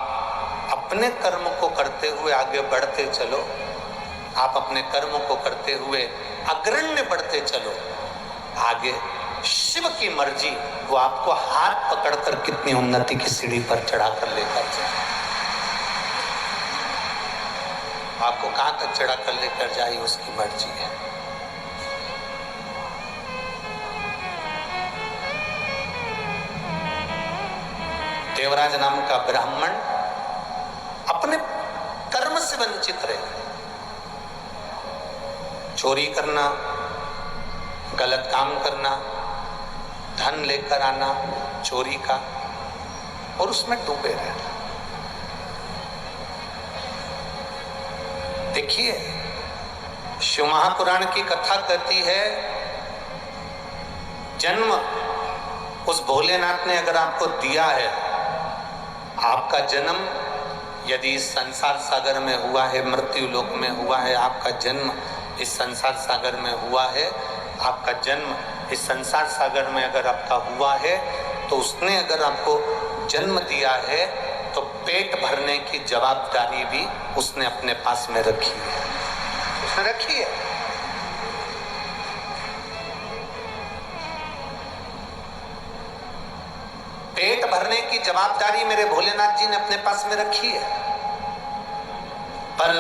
अपने कर्म को करते हुए आगे बढ़ते चलो, आप अपने कर्म को करते हुए अग्रण्य बढ़ते चलो। आगे शिव की मर्जी, वो आपको हाथ पकड़कर कितनी उन्नति की सीढ़ी पर चढ़ाकर लेकर जाए, आपको कहां तक चढ़ाकर लेकर जाए, उसकी मर्जी है। देवराज नाम का ब्राह्मण अपने कर्म से वंचित रहे। चोरी करना, गलत काम करना, धन लेकर आना चोरी का, और उसमें डूबे रहना। देखिए, शिव महापुराण की कथा कहती है, जन्म उस भोलेनाथ ने अगर आपको दिया है, आपका जन्म यदि इस संसार सागर में हुआ है, मृत्यु लोक में हुआ है, आपका जन्म इस संसार सागर में हुआ है, आपका जन्म इस संसार सागर में अगर आपका हुआ है, तो उसने अगर आपको जन्म दिया है, तो पेट भरने की जवाबदारी भी उसने अपने पास में रखी है। उसने रखी है। पेट भरने की जवाबदारी मेरे भोलेनाथ जी ने अपने पास में रखी है। पर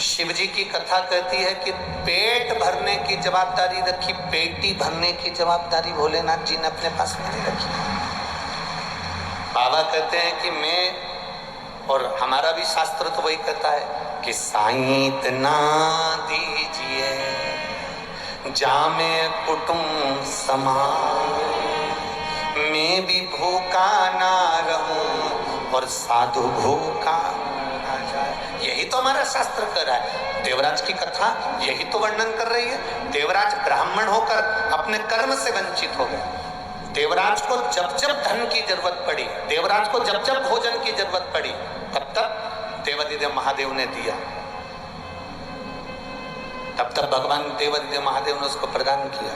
शिव जी की कथा कहती है कि पेट भरने की जवाबदारी रखी, पेटी भरने की जवाबदारी भोलेनाथ जी ने अपने पास में नहीं रखी। बाबा कहते हैं कि मैं, और हमारा भी शास्त्र तो वही कहता है कि साईं इतना दीजिए जामे कुटुंब समान, मैं भी भूखा ना रहूं और साधु भूखा ना जाए। यही तो हमारा शास्त्र कर रहा है। देवराज की कथा यही तो वर्णन कर रही है। देवराज ब्राह्मण होकर अपने कर्म से वंचित हो गए। देवराज को जब जब धन की जरूरत पड़ी, देवराज को जब जब भोजन की जरूरत पड़ी, तब तब देवादिदेव महादेव ने दिया। तब तब भगवान देवादिदेव महादेव ने उसको प्रदान किया।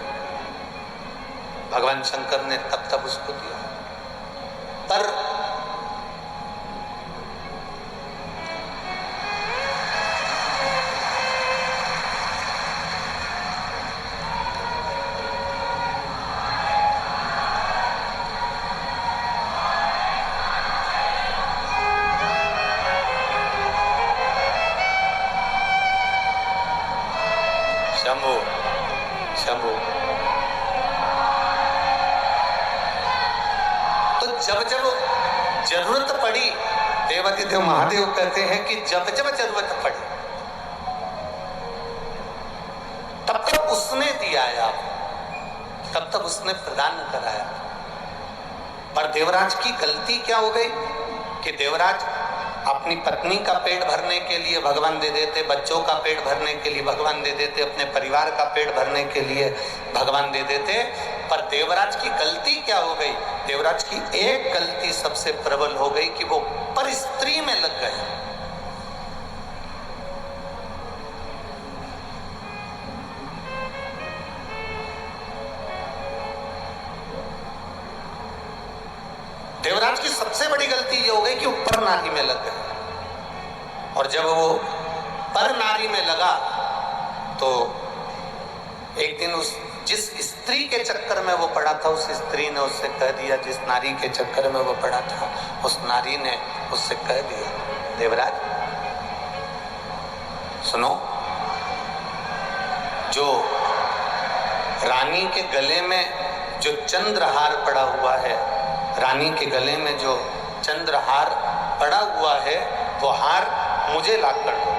भगवान शंकर ने तब तब उसको दिया। पर शंभू शंभू तो जब जब जरूरत पड़ी, देवादिदेव महादेव कहते हैं कि जब जब जरूरत पड़ी, तब तक उसने दिया है आप, तब तक उसने प्रदान कराया। पर देवराज की गलती क्या हो गई कि देवराज अपनी पत्नी का पेट भरने के लिए भगवान दे देते, बच्चों का पेट भरने के लिए भगवान दे देते, अपने परिवार का पेट भरने के लिए भगवान दे देते। पर देवराज की गलती क्या हो गई? देवराज की एक गलती सबसे प्रबल हो गई कि वो पर स्त्री में लग गए। देवराज की सबसे बड़ी गलती ये हो गई कि वो पर नारी में लग गए, और जब वो पर नारी में लगा तो एक दिन उस जिस स्त्री के चक्कर में वो पड़ा था, उस स्त्री ने उससे कह दिया, जिस नारी के चक्कर में वो पड़ा था उस नारी ने उससे कह दिया, देवराज सुनो, जो रानी के गले में जो चंद्रहार पड़ा हुआ है, रानी के गले में जो चंद्रहार पड़ा हुआ है, वो हार मुझे ला कर दो।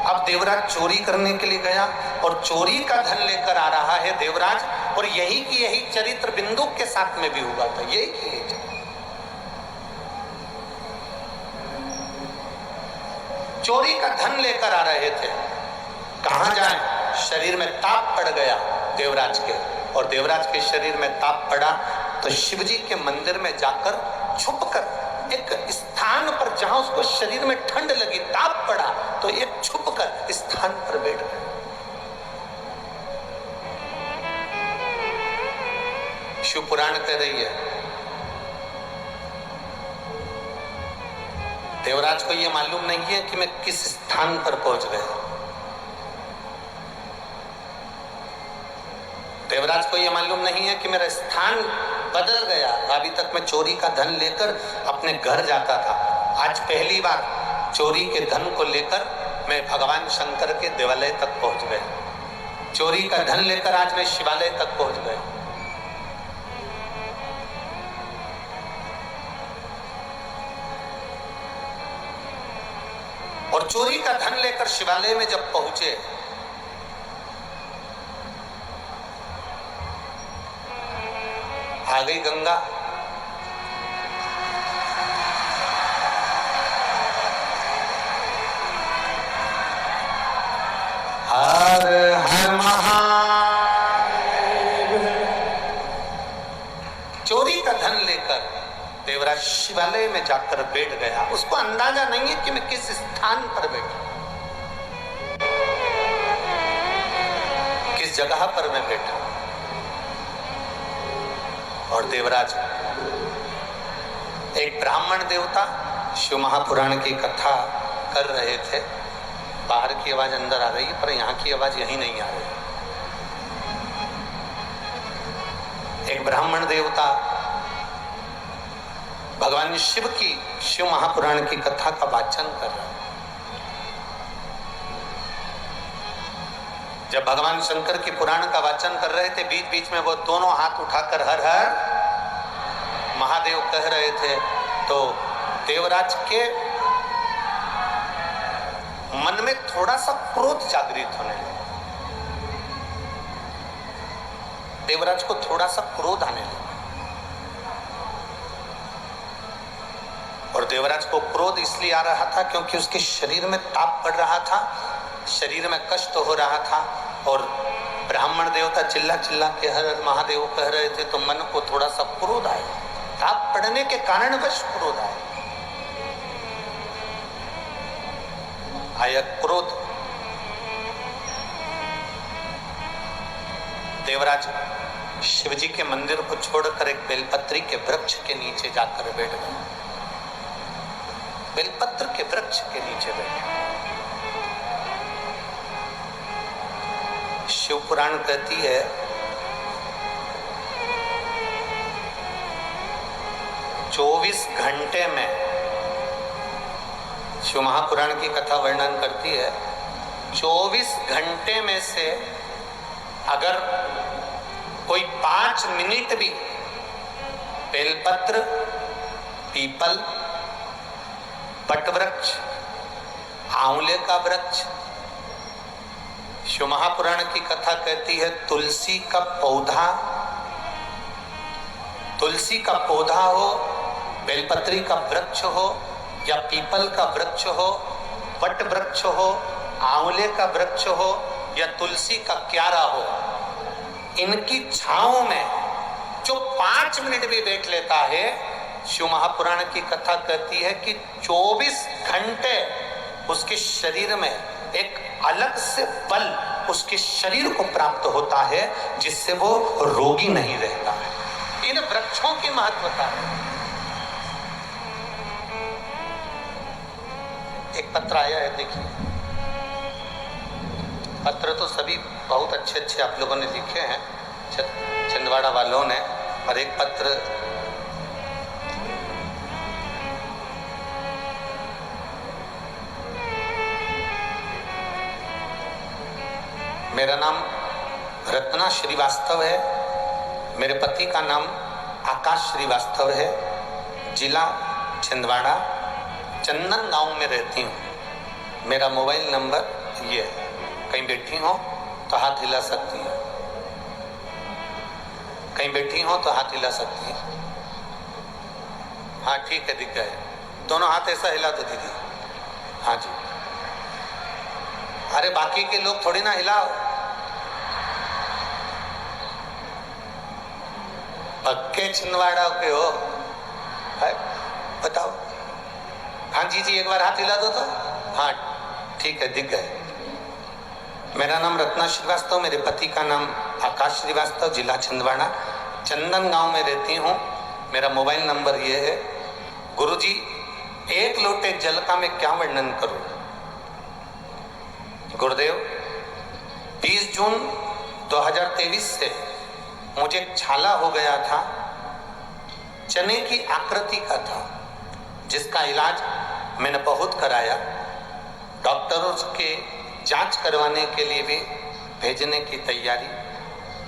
अब देवराज चोरी करने के लिए गया और चोरी का धन लेकर आ रहा है देवराज, और यही की यही चरित्र बिंदु के साथ में भी हुआ था, यही की यही चोरी का धन लेकर आ रहे थे। कहां जाए, शरीर में ताप पड़ गया देवराज के, और देवराज के शरीर में ताप पड़ा तो शिवजी के मंदिर में जाकर छुपकर एक स्थान पर जहां उसको शरीर में ठंड लगी, ताप पड़ा, तो एक छुपकर स्थान पर बैठ गए। शिव पुराण कह रही है देवराज को यह मालूम नहीं है कि मैं किस स्थान पर पहुंच गया। देवराज को यह मालूम नहीं है कि मेरा स्थान बदल गया। अभी तक मैं चोरी का धन लेकर अपने घर जाता था, आज पहली बार चोरी के धन को लेकर मैं भगवान शंकर के देवालय तक पहुंच गया। चोरी का धन लेकर आज मैं शिवालय तक पहुंच गया। और चोरी का धन लेकर शिवालय में जब पहुंचे, आ गई गंगा, हर हर महादेव। चोरी का धन लेकर देवराज शिवालय में जाकर बैठ गया। उसको अंदाजा नहीं है कि मैं किस स्थान पर बैठा, किस जगह पर मैं बैठा। और देवराज, एक ब्राह्मण देवता शिव महापुराण की कथा कर रहे थे। बाहर की आवाज अंदर आ रही है, पर यहाँ की आवाज यहीं नहीं आ रही। एक ब्राह्मण देवता भगवान शिव की शिव महापुराण की कथा का वाचन कर रहा है। जब भगवान शंकर की पुराण का वाचन कर रहे थे, बीच बीच में वो दोनों हाथ उठाकर हर हर महादेव कह रहे थे, तो देवराज के मन में थोड़ा सा क्रोध जागृत होने लगा। देवराज को थोड़ा सा क्रोध आने लगा, और देवराज को क्रोध इसलिए आ रहा था क्योंकि उसके शरीर में ताप पड़ रहा था, शरीर में कष्ट हो रहा था, और ब्राह्मण देवता चिल्ला चिल्ला के हर हर महादेव कह रहे थे, तो मन को थोड़ा सा क्रोध आया। ताप पड़ने के कारण वश क्रोध आया क्रोध। देवराज शिवजी के मंदिर को छोड़कर एक बेलपत्री के वृक्ष के नीचे जाकर बैठ गए। बेलपत्र के वृक्ष के नीचे बैठे। शिव पुराण कहती है चौबीस घंटे में, शिव महापुराण की कथा वर्णन करती है, 24 घंटे में से अगर कोई 5 मिनट भी बेलपत्र, पीपल, वटवृक्ष, आंवले का वृक्ष, शिव महापुराण की कथा कहती है तुलसी का पौधा, तुलसी का पौधा हो, बेलपत्री का वृक्ष हो, या पीपल का वृक्ष हो, वट वृक्ष हो, आंवले का वृक्ष हो, या तुलसी का क्यारा हो, इनकी छांव में जो 5 मिनट भी बैठ लेता है, शिव महापुराण की कथा कहती है कि 24 घंटे उसके शरीर में एक अलग से बल उसके शरीर को प्राप्त होता है, जिससे वो रोगी नहीं रहता है। इन वृक्षों की महत्वता है। एक पत्र आया है, देखिए। पत्र तो सभी बहुत अच्छे अच्छे आप लोगों ने लिखे हैं, छिंदवाड़ा वालों ने, और एक पत्र मेरा नाम रत्ना श्रीवास्तव है, मेरे पति का नाम आकाश श्रीवास्तव है, जिला छिंदवाड़ा, चंदन गांव में रहती हूँ। मेरा मोबाइल नंबर ये है, कहीं बैठी हो तो हाथ हिला सकती है, कहीं बैठी हो तो हाथ हिला सकती है। हाँ ठीक है, दिख गए दोनों हाथ, ऐसा हिला दो दीदी। हाँ जी, अरे बाकी के लोग थोड़ी ना हिलाओ, पक्के छिंदवाड़ा के हो, है? बताओ। हाँ जी जी, एक बार हाथ हिला दो तो। हाँ ठीक है, दिख गए। मेरा नाम रत्ना श्रीवास्तव, मेरे पति का नाम आकाश श्रीवास्तव, जिला छिंदवाड़ा, चंदन गांव में रहती हूँ। मेरा मोबाइल नंबर ये है। गुरुजी, एक लोटे जल का मैं क्या वर्णन करूं? गुरुदेव, 20 जून 2023 से मुझे छाला हो गया था, चने की आकृति का था, जिसका इलाज मैंने बहुत कराया। डॉक्टरों के जांच करवाने के लिए भी भेजने की तैयारी,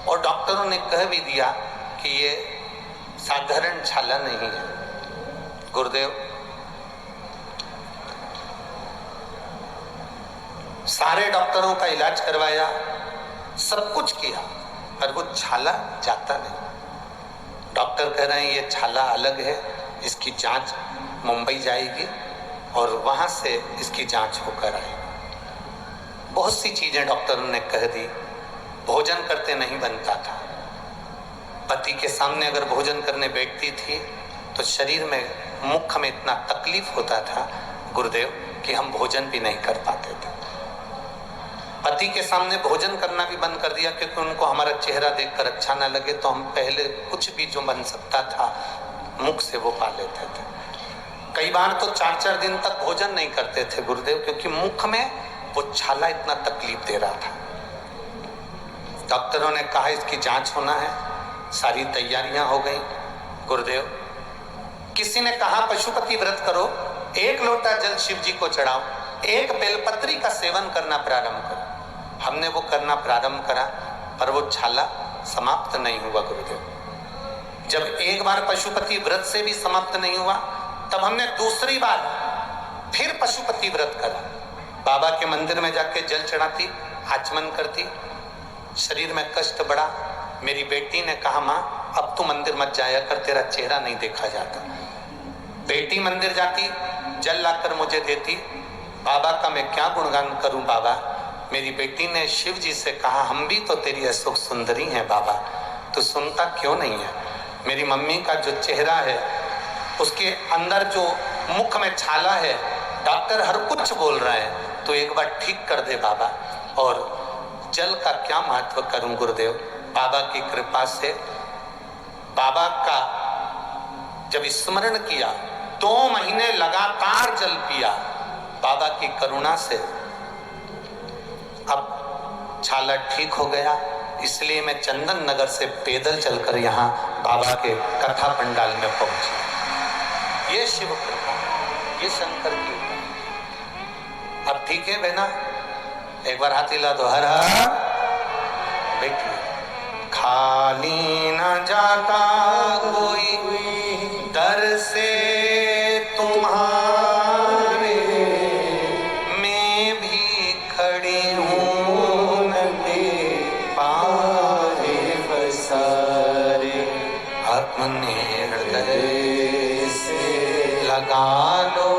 और डॉक्टरों ने कह भी दिया कि ये साधारण छाला नहीं है। गुरुदेव, सारे डॉक्टरों का इलाज करवाया, सब कुछ किया, पर वो छाला जाता नहीं। डॉक्टर कह रहे हैं ये छाला अलग है, इसकी जांच मुंबई जाएगी और वहां से इसकी जांच होकर आएगी। बहुत सी चीजें डॉक्टरों ने कह दी। भोजन करते नहीं बनता था, पति के सामने अगर भोजन करने बैठती थी तो शरीर में, मुख में इतना तकलीफ होता था गुरुदेव कि हम भोजन भी नहीं कर पाते थे। पति के सामने भोजन करना भी बंद कर दिया, क्योंकि उनको हमारा चेहरा देखकर अच्छा ना लगे, तो हम पहले कुछ भी जो बन सकता था मुख से वो पा लेते थे। कई बार तो 4-4 दिन तक भोजन नहीं करते थे गुरुदेव, क्योंकि मुख में वो छाला इतना तकलीफ दे रहा था। डॉक्टरों ने कहा इसकी जांच होना है, सारी तैयारियां हो गई। गुरुदेव, किसी ने कहा पशुपति व्रत करो, 1 लोटा जल शिव जी को चढ़ाओ, 1 बेलपत्री का सेवन करना प्रारंभ करो। हमने वो करना प्रारंभ करा, पर वो छाला समाप्त नहीं हुआ गुरुदेव। जब एक बार पशुपति व्रत से भी समाप्त नहीं हुआ, तब हमने दूसरी बार फिर पशुपति व्रत करा। बाबा के मंदिर में जाके जल चढ़ाती, आचमन करती, शरीर में कष्ट बढ़ा। मेरी बेटी ने कहा, माँ अब तू मंदिर मत जाया कर, तेरा चेहरा नहीं देखा जाता। बेटी मंदिर जाती, जल लाकर मुझे देती। बाबा का मैं क्या गुणगान करूं बाबा। मेरी बेटी ने शिव जी से कहा, हम भी तो तेरी अशोक सुंदरी हैं बाबा, तू सुनता क्यों नहीं है। मेरी मम्मी का जो चेहरा है, उसके अंदर जो मुख में छाला है, डॉक्टर हर कुछ बोल रहे हैं, तो एक बार ठीक कर दे बाबा। और जल का क्या महत्व करूं गुरुदेव। बाबा की कृपा से, बाबा का जब स्मरण किया, 2 महीने लगातार जल पिया, बाबा की करुणा से अब छाला ठीक हो गया। इसलिए मैं चंदन नगर से पैदल चलकर यहाँ बाबा के कथा पंडाल में पहुंची। ये शिव कृपा, ये शंकर की। अब ठीक है बहना, एक बार हाथ हिला दो, हर हर। बैठिए। खाली न जाता कोई दर से तुम्हारे, मैं भी खड़ी हूँ नदी पारे बसारे। अपने हृदय से लगा लो,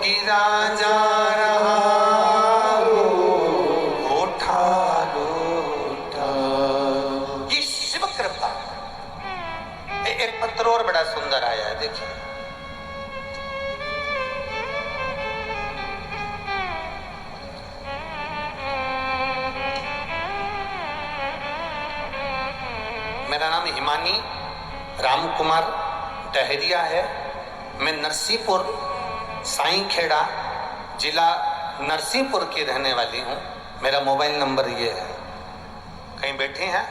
गिरा जा रहा हो, उठा लो, उठा। ये शिव कृपा। एक पत्र और बड़ा सुंदर आया है, देखिए। मेरा नाम हिमानी राम कुमार डहरिया है, मैं नरसिंहपुर साईंखेड़ा जिला नरसिंहपुर की रहने वाली हूँ। मेरा मोबाइल नंबर ये है। कहीं बैठे हैं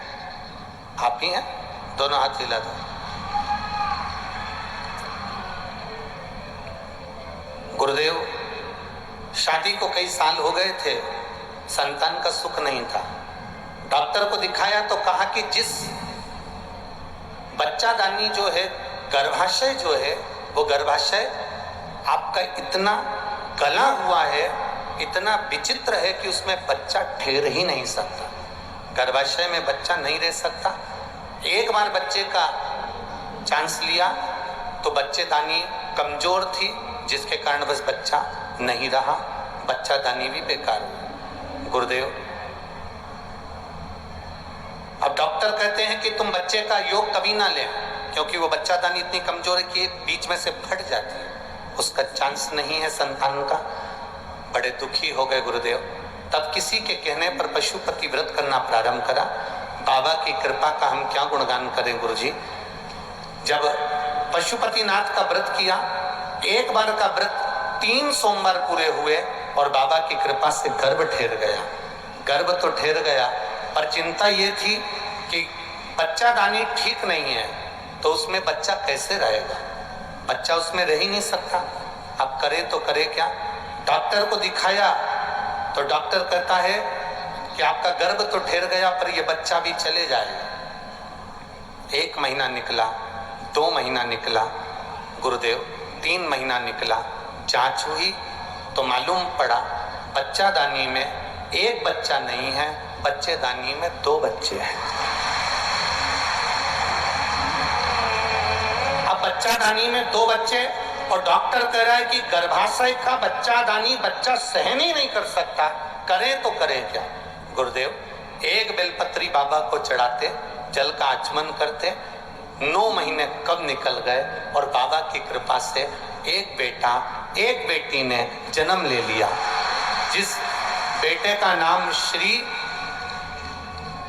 आप ही हैं? दोनों हाथ हिला दो। गुरुदेव, शादी को कई साल हो गए थे, संतान का सुख नहीं था। डॉक्टर को दिखाया तो कहा कि जिस बच्चादानी जो है, गर्भाशय जो है, वो गर्भाशय आपका इतना गला हुआ है, इतना विचित्र है कि उसमें बच्चा ठहर ही नहीं सकता। गर्भाशय में बच्चा नहीं रह सकता। एक बार बच्चे का चांस लिया तो बच्चेदानी कमजोर थी, जिसके कारण बस बच्चा नहीं रहा, बच्चादानी भी बेकार हुई। गुरुदेव, अब डॉक्टर कहते हैं कि तुम बच्चे का योग कभी ना लें, क्योंकि वो बच्चादानी इतनी कमजोर है कि बीच में से फट जाती है, उसका चांस नहीं है संतान का। बड़े दुखी हो गए गुरुदेव। तब किसी के कहने पर पशुपति व्रत करना प्रारंभ करा। बाबा की कृपा का हम क्या गुणगान करें गुरुजी। जब पशुपतिनाथ का व्रत किया, एक बार का व्रत 3 सोमवार पूरे हुए और बाबा की कृपा से गर्भ ठहर गया। गर्भ तो ठहर गया, पर चिंता ये थी कि बच्चादानी ठीक नहीं है, तो उसमें बच्चा कैसे रहेगा। बच्चा उसमें रह ही नहीं सकता। अब करे तो करे क्या। डॉक्टर को दिखाया तो डॉक्टर कहता है कि आपका गर्भ तो ठहर गया, पर यह बच्चा भी चले जाएगा। 1 महीना निकला, 2 महीना निकला गुरुदेव, 3 महीना निकला। जांच हुई तो मालूम पड़ा बच्चादानी में 1 बच्चा नहीं है, बच्चेदानी में 2 बच्चे हैं। अब बच्चादानी में 2 बच्चे, और डॉक्टर कह रहा है कि गर्भाशय का बच्चादानी बच्चा सहन ही नहीं कर सकता, करें तो करें क्या। गुरुदेव, 1 बेलपत्री बाबा को चढ़ाते, जल का आचमन करते, 9 महीने कब निकल गए और बाबा की कृपा से 1 बेटा 1 बेटी ने जन्म ले लिया। जिस बेटे का नाम श्री,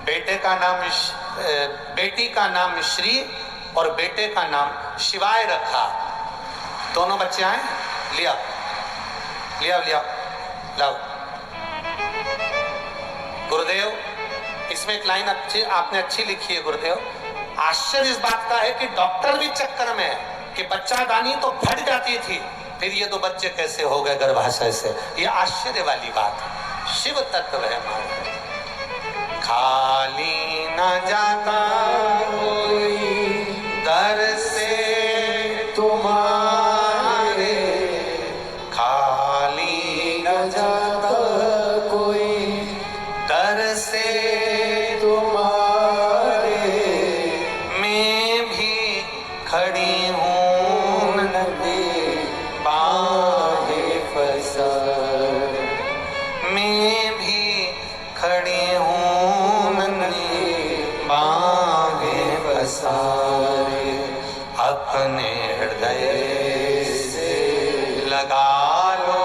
बेटी का नाम श्री और बेटे का नाम शिवाय रखा। दोनों बच्चे आए, लिया लाओ। गुरुदेव, इसमें एक लाइन आपने अच्छी लिखी है गुरुदेव। आश्चर्य इस बात का है कि डॉक्टर भी चक्कर में है कि बच्चादानी तो फट जाती थी, फिर ये 2 बच्चे कैसे हो गए गर्भाशय से। ये आश्चर्य वाली बात है। शिव तत्व है हमारा। खाली न जाता कोई दर से तुम्हारे, खाली न जाता कोई दर से तुम्हारे, मैं भी खड़ी हूँ नदी बाहें पसार, मैं भी खड़ी हूँ नदी बाहें पसार। अपने हृदय से लगा लो,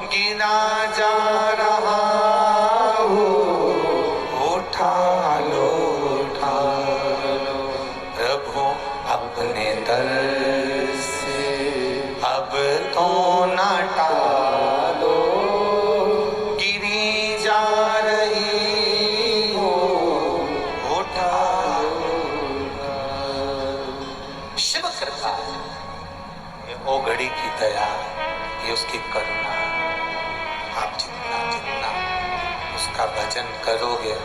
गिरा जा रहा हो, उठा लो। प्रभु अपने दर से अब तो ना टालो, गिरी जा रही हो, उठा लो। शिव कृपा, ये ओ घड़ी की दया, ये उसकी करुणा। आप जितना उसका भजन करोगे,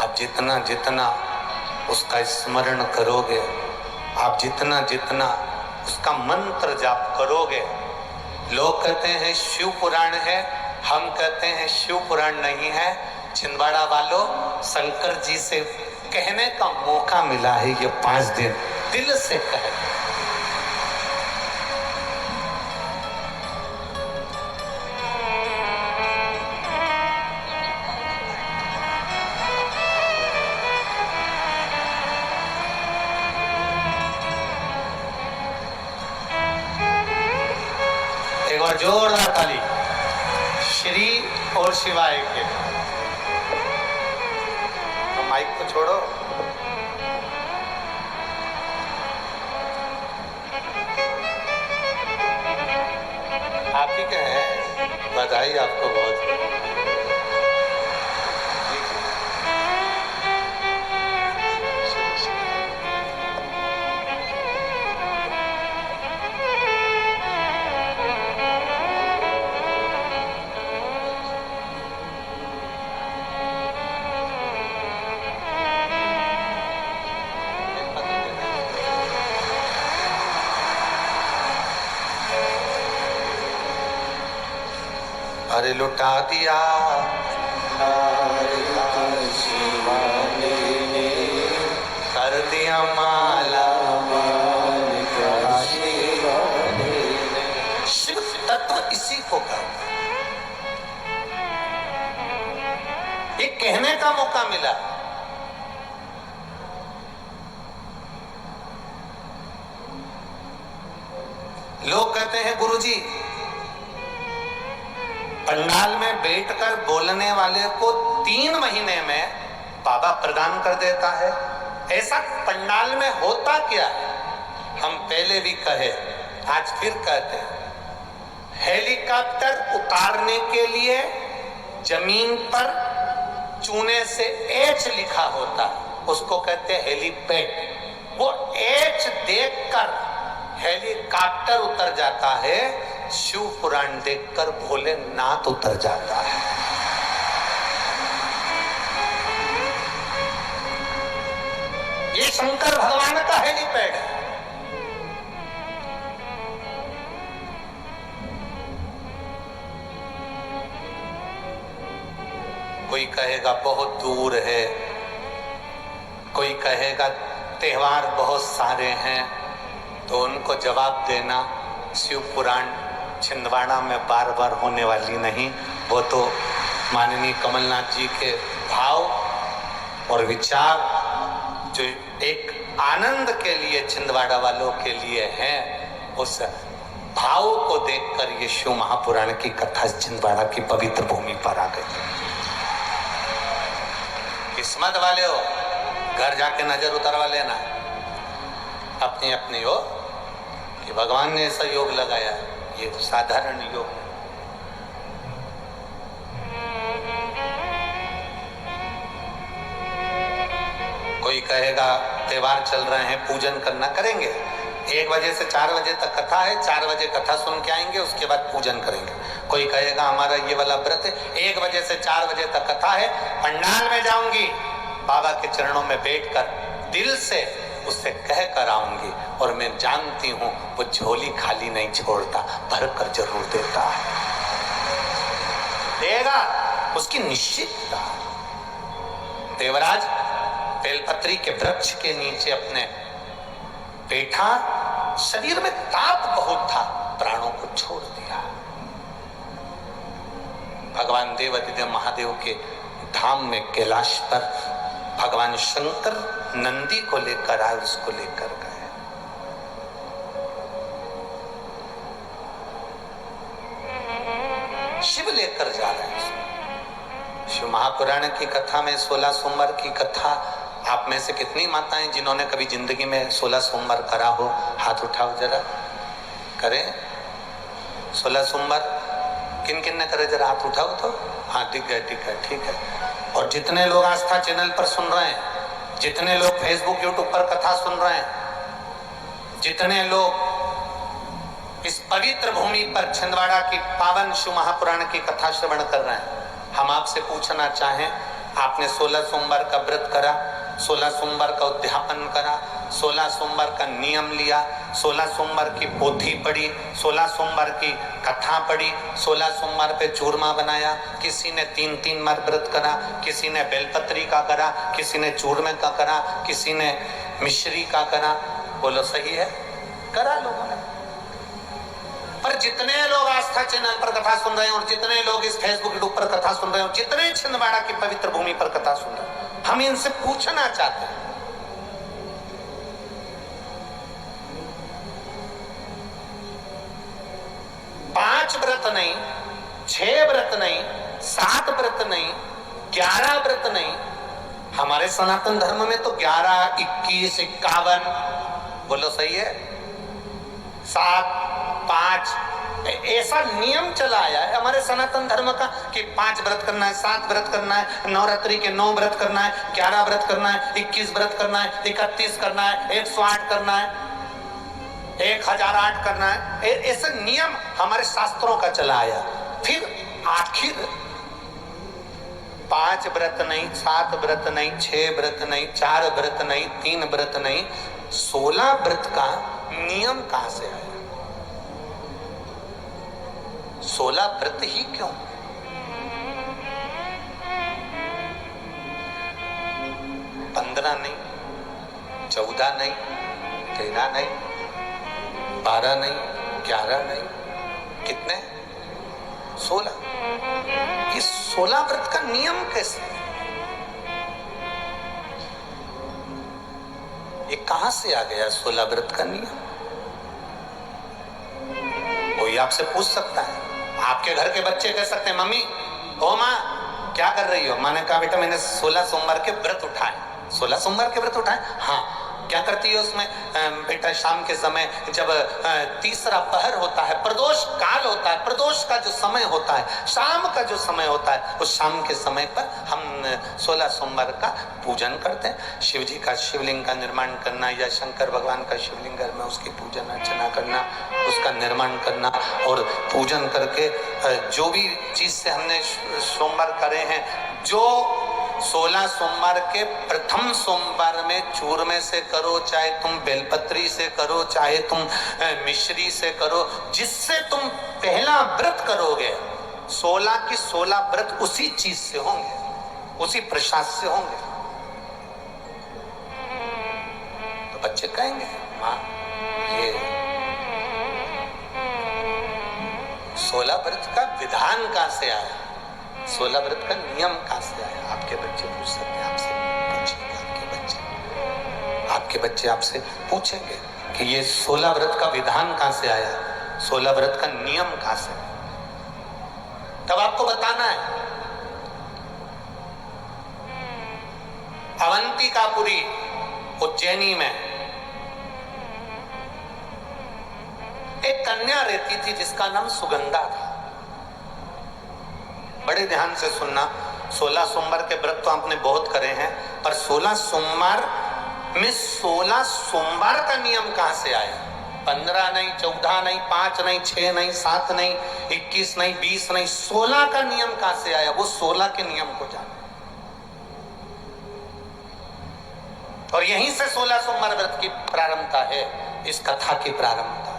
आप जितना उसका स्मरण करोगे, आप जितना उसका मंत्र जाप करोगे। लोग कहते हैं शिव पुराण है, हम कहते हैं शिव पुराण नहीं है। छिंदवाड़ा वालों, शंकर जी से कहने का मौका मिला है ये 5 दिन, दिल से कहे। एक बार जोरदार ताली श्री और शिवाय के। तो माइक को छोड़ो। आप ही के हैं, बधाई आपको बहुत। अरे लुटा दिया कर दिया माला, शिव तत्व इसी को कहते हैं। ये कहने का मौका मिला। लोग कहते हैं गुरुजी पंडाल में बैठकर बोलने वाले को 3 महीने में बाबा प्रदान कर देता है। ऐसा पंडाल में होता क्या है? हम पहले भी कहे, आज फिर कहते हैं, हेलीकॉप्टर उतारने के लिए जमीन पर चूने से एच लिखा होता है, उसको कहते हैं हेलीपैड। वो एच देखकर हेलीकॉप्टर उतर जाता है, शिव पुराण देखकर भोलेनाथ उतर जाता है। ये शंकर भगवान का हेलीपैड है। कोई कहेगा बहुत दूर है, कोई कहेगा त्योहार बहुत सारे हैं, तो उनको जवाब देना शिव पुराण छिंदवाड़ा में बार बार होने वाली नहीं। वो तो माननीय कमलनाथ जी के भाव और विचार जो एक आनंद के लिए छिंदवाड़ा वालों के लिए हैं, उस भाव को देखकर ये शिव महापुराण की कथा छिंदवाड़ा की पवित्र भूमि पर आ गई। किस्मत वाले हो, घर जाके नजर उतारवा लेना अपनी अपनी हो कि भगवान ने ऐसा योग लगाया। ये साधारण योग है। कोई कहेगा त्योहार चल रहे हैं, पूजन करना, करेंगे। 1 बजे से 4 बजे तक कथा है, 4 बजे कथा सुन के आएंगे, उसके बाद पूजन करेंगे। कोई कहेगा हमारा ये वाला व्रत है, 1 बजे से 4 बजे तक कथा है, पंडाल में जाऊंगी, बाबा के चरणों में बैठकर दिल से उससे कह कर आऊंगी, और मैं जानती हूं वो झोली खाली नहीं छोड़ता, भर कर जरूर देता है, देगा, उसकी निश्चितता। देवराज बेलपत्री के वृक्ष के नीचे अपने बैठा, शरीर में ताप बहुत था, प्राणों को छोड़ दिया। भगवान देवादिदेव महादेव के धाम में कैलाश पर भगवान शंकर नंदी को लेकर आए, उसको लेकर गए। शिव लेकर जा रहे हैं। शिव महापुराण की कथा में 16 सोमवार की कथा, आप में से कितनी माताएं जिन्होंने कभी जिंदगी में 16 सोमवार करा हो, हाथ उठाओ जरा। करें 16 सोमवार? किन किन ने करे जरा हाथ उठाओ तो। हाँ दिख गए, ठीक है, ठीक है। और जितने लोग आस्था चैनल पर सुन रहे हैं, जितने लोग फेसबुक यूट्यूब पर कथा सुन रहे हैं, जितने लोग इस पवित्र भूमि पर छिंदवाड़ा की पावन शिव महापुराण की कथा श्रवण कर रहे हैं, हम आपसे पूछना चाहें, आपने 16 सोमवार का व्रत करा, 16 सोमवार का उद्यापन करा, 16 सोमवार का नियम लिया, 16 सोमवार की पोथी पढ़ी, 16 सोमवार की कथा पढ़ी, 16 सोमवार पे चूरमा बनाया, किसी ने 3-3 बार व्रत करा, किसी ने बेलपत्री का करा, किसी ने चूरमे का करा, किसी ने मिश्री का करा। बोलो सही है? करा लोगों ने। पर जितने लोग आस्था चैनल पर कथा सुन रहे हैं, और जितने लोग इस फेसबुक यूट्यूब पर कथा सुन रहे हैं, और जितने छिंदवाड़ा की पवित्र भूमि पर कथा सुन रहे हैं, हम इनसे पूछना चाहते हैं, पांच व्रत नहीं, 6 व्रत नहीं, 7 व्रत नहीं, 11 व्रत नहीं, हमारे सनातन धर्म में तो 11, 21, 51, बोलो सही है, 7, 5, ऐसा नियम चला आया है हमारे सनातन धर्म का कि 5 व्रत करना है, 7 व्रत करना है, नवरात्रि के 9 व्रत करना है, 11 व्रत करना है, 21 व्रत करना है, 31 करना है, 108 करना है, 1008 करना है। ऐसा नियम हमारे शास्त्रों का चला आया। फिर आखिर 5 व्रत नहीं, 7 व्रत नहीं, 6 व्रत नहीं, 4 व्रत नहीं, 3 व्रत नहीं, 16 व्रत का नियम कहां से आया? 16 व्रत ही क्यों? पंद्रह नहीं, 14 नहीं, 13 नहीं, 12 नहीं, 11 नहीं, कितने? 16। इस 16 व्रत का नियम कैसे? ये कहां से आ गया 16 व्रत का नियम? कोई आपसे पूछ सकता है, आपके घर के बच्चे कह सकते हैं, मम्मी ओ माँ क्या कर रही हो? मैंने कहा बेटा मैंने 16 सोमवार के व्रत उठाए। 16 सोमवार के व्रत उठाए? हाँ। क्या करती है उसमें? बेटा शाम के समय जब तीसरा पहर होता है, प्रदोष काल होता है, प्रदोष का जो समय होता है, शाम का जो समय होता है, उस शाम के समय पर हम 16 सोमवार का पूजन करते हैं। शिव जी का शिवलिंग का निर्माण करना या शंकर भगवान का शिवलिंग घर में उसकी पूजन अर्चना करना, उसका निर्माण करना और पूजन करके जो भी चीज से हमने सोमवार करे हैं, जो 16 सोमवार के प्रथम सोमवार में चूरमे से करो, चाहे तुम बेलपत्री से करो, चाहे तुम मिश्री से करो, जिससे तुम पहला व्रत करोगे, 16 की 16 व्रत उसी चीज से होंगे, उसी प्रसाद से होंगे। तो बच्चे कहेंगे माँ ये 16 व्रत का विधान कहां से आया? 16 व्रत का नियम कहां से आया? आपके बच्चे पूछ सकते हैं, आपसे पूछेंगे आपके बच्चे आपसे पूछेंगे कि ये 16 व्रत का विधान कहां से आया, 16 व्रत का नियम कहां से? तब आपको बताना है। अवंतिकापुरी उज्जैनी में एक कन्या रहती थी जिसका नाम सुगंधा था। बड़े ध्यान से सुनना, 16 सोमवार के व्रत तो आपने बहुत करे हैं, पर 16 सोमवार में 16 सोमवार का नियम कहां से आया? 15 नहीं, 14 नहीं, 5 नहीं, 6 नहीं, 7 नहीं, 21 नहीं, 20 नहीं, 16 का नियम कहां से आया? वो 16 के नियम को जाने। और यहीं से 16 सोमवार व्रत की प्रारंभता है, इस कथा की प्रारंभता।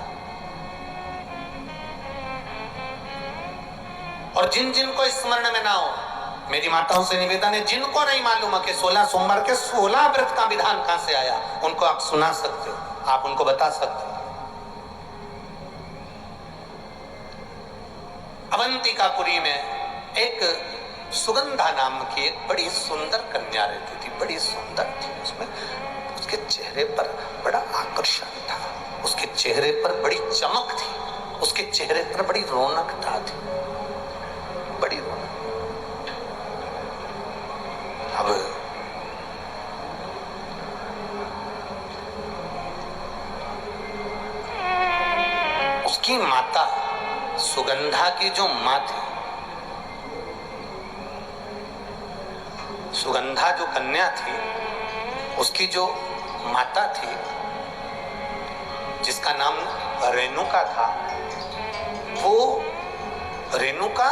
और जिन जिन को स्मरण में ना हो, मेरी माताओं से निवेदन है, जिनको नहीं मालूम है कि 16 सोमवार के 16 व्रत का विधान कहां से आया, उनको आप सुना सकते हो, आप उनको बता सकते हो। अवंतिकापुरी में एक सुगंधा नाम की एक बड़ी सुंदर कन्या रहती थी, बड़ी सुंदर थी। उसमें उसके चेहरे पर बड़ा आकर्षण था, उसके चेहरे पर बड़ी चमक थी, उसके चेहरे पर बड़ी रौनकता थी, बड़ी रौनक। अब उसकी माता, सुगंधा की जो माँ थी, सुगंधा जो कन्या थी, उसकी जो माता थी जिसका नाम रेणुका था, वो रेणुका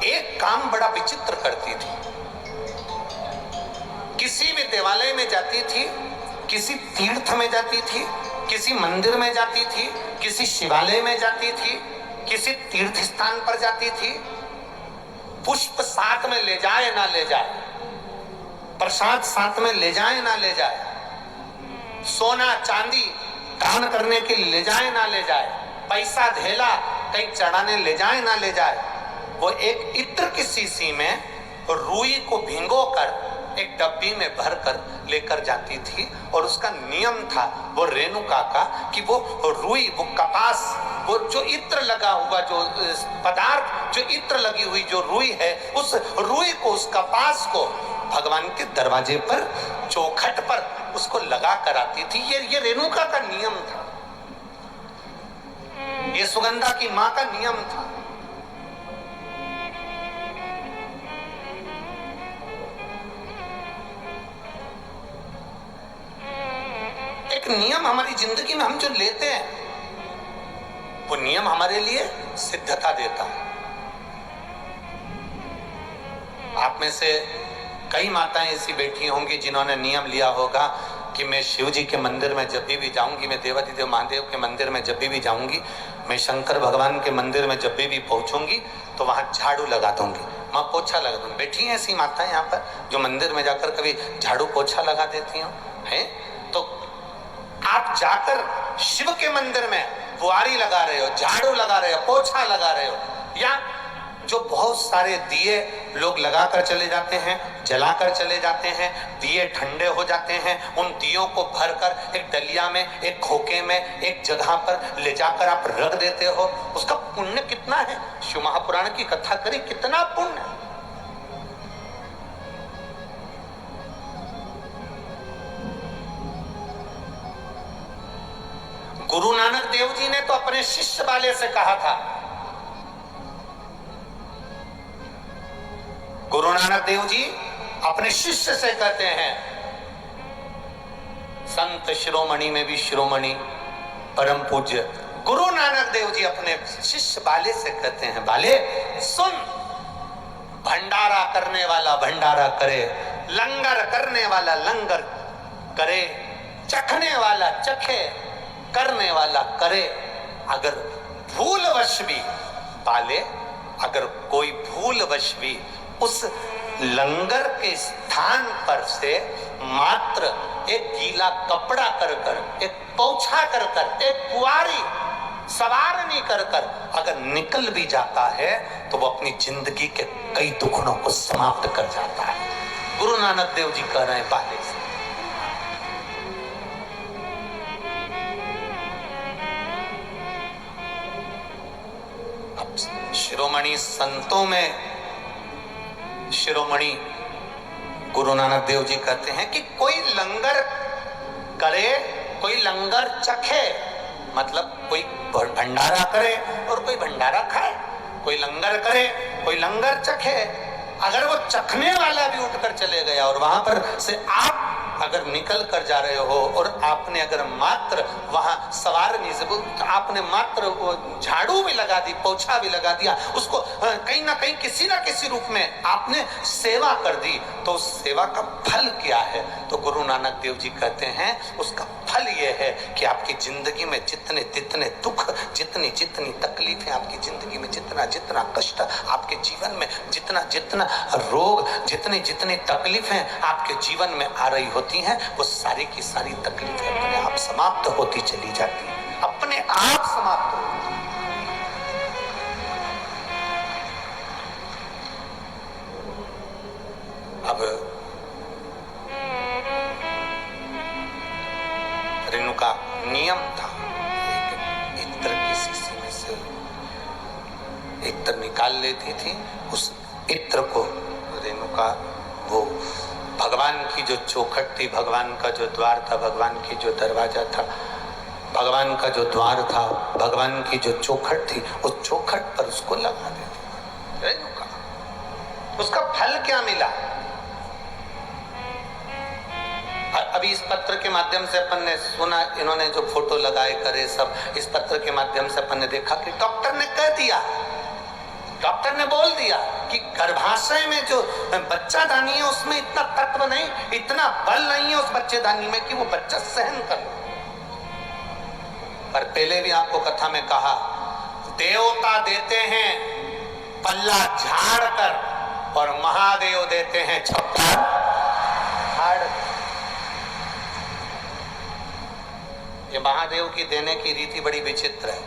एक काम बड़ा विचित्र करती थी। किसी भी देवालय में जाती थी, किसी तीर्थ में जाती थी, किसी मंदिर में जाती थी, किसी शिवालय में जाती थी, किसी तीर्थ स्थान पर जाती थी, पुष्प साथ में ले जाए ना ले जाए, प्रसाद साथ में ले जाए ना ले जाए, सोना चांदी दान करने के लिए ले जाए ना ले जाए, पैसा धेला कहीं चढ़ाने ले जाए ना ले जाए, वो एक इत्र की शीशी में रुई को भिगोकर एक डब्बी में भरकर लेकर जाती थी। और उसका नियम था वो रेणुका का कि वो रुई, वो कपास, वो जो इत्र लगा हुआ, जो पदार्थ, जो इत्र लगी हुई जो रुई है, उस रुई को, उस कपास को भगवान के दरवाजे पर, चौखट पर उसको लगा कर आती थी। ये रेणुका का नियम था। ये सुगंधा की मां का नियम था। एक नियम हमारी जिंदगी में हम जो लेते हैं वो नियम हमारे लिए सिद्धता देता है। आप में से कई माताएं ऐसी बैठी होंगी जिन्होंने नियम लिया होगा कि मैं शिव जी के मंदिर में जब भी जाऊंगी, मैं देवाधिदेव महादेव के मंदिर में जब भी जाऊंगी, मैं शंकर भगवान के मंदिर में जब भी पहुंचूंगी तो वहां झाड़ू लगा दूंगी, मां पोछा लगा दूंगी। बैठी हैं ऐसी माताएं यहाँ पर जो मंदिर में जाकर कभी झाड़ू पोछा लगा देती हो हैं? तो आप जाकर शिव के मंदिर में बुआरी लगा रहे हो, झाड़ू लगा रहे हो, पोछा लगा रहे हो, या जो बहुत सारे दिए लोग लगाकर चले जाते हैं, जलाकर चले जाते हैं, दिए ठंडे हो जाते हैं, उन दियों को भरकर एक डलिया में, एक खोखे में, एक जगह पर ले जाकर आप रख देते हो, उसका पुण्य कितना है? शिव महापुराण की कथा करी, कितना पुण्य। गुरु नानक देव जी ने तो अपने शिष्य वाले से कहा था, गुरु नानक देव जी अपने शिष्य से कहते हैं, संत शिरोमणि में भी शिरोमणि परम पूज्य गुरु नानक देव जी अपने शिष्य बाले से कहते हैं, बाले सुन, भंडारा करने वाला भंडारा करे, लंगर करने वाला लंगर करे, चखने वाला चखे, करने वाला करे। अगर भूलवश भी बाले, अगर कोई भूलवश भी उस लंगर के स्थान पर से मात्र एक गीला कपड़ा कर कर, एक पोछा कर कर, एक बुआरी सवारनी कर कर अगर निकल भी जाता है तो वो अपनी जिंदगी के कई दुखड़ों को समाप्त कर जाता है। गुरु नानक देव जी कह रहे हैं बाले से। अब शिरोमणि संतों में शिरोमणि गुरु नानक देव जी कहते हैं कि कोई लंगर करे, कोई लंगर चखे, मतलब कोई भंडारा करे और कोई भंडारा खाए, कोई लंगर करे, कोई लंगर चखे। अगर वो चखने वाला भी उठकर चले गया और वहां पर से आप अगर निकल कर जा रहे हो और आपने अगर मात्र वहां सवारनी से आपने मात्र झाड़ू भी लगा दी, पोछा भी लगा दिया, उसको कहीं ना कहीं किसी ना किसी रूप में आपने सेवा कर दी, तो उस सेवा का फल क्या है? तो गुरु नानक देव जी कहते हैं उसका फल यह है कि आपकी जिंदगी में जितने जितने दुख, जितनी जितनी तकलीफें आपकी जिंदगी में, जितना जितना कष्ट आपके जीवन में, जितना जितना रोग, जितनी जितनी तकलीफें आपके जीवन में आ रही होती हैं, वो सारी की सारी तकलीफें अपने आप समाप्त होती चली जाती हैं, अपने आप समाप्त होती। अब रेणुका नियम था, एक इत्र की शीशी में से इत्र निकाल लेती थी, उस इत्र को रेणुका वो भगवान की जो चौखट थी, भगवान का जो द्वार था, भगवान की जो दरवाजा था, भगवान का जो द्वार था, भगवान की जो चौखट थी, उस चौखट पर उसको लगा देती रेणुका। उसका फल क्या मिला? अभी इस पत्र के माध्यम से अपन ने सुना, इन्होंने जो फोटो लगाए करे सब, इस पत्र के माध्यम से अपन ने देखा कि डॉक्टर ने कह दिया, डॉक्टर ने बोल दिया कि गर्भाशय में जो बच्चादानी है उसमें इतना तत्व नहीं, इतना बल नहीं है उस बच्चेदानी में कि वो बच्चा सहन कर ले। पर पहले भी आपको कथा में कहा, देवता देते हैं पल्ला झाड़ कर और महादेव देते हैं छप्पर फाड़। ये महादेव की देने की रीति बड़ी विचित्र है।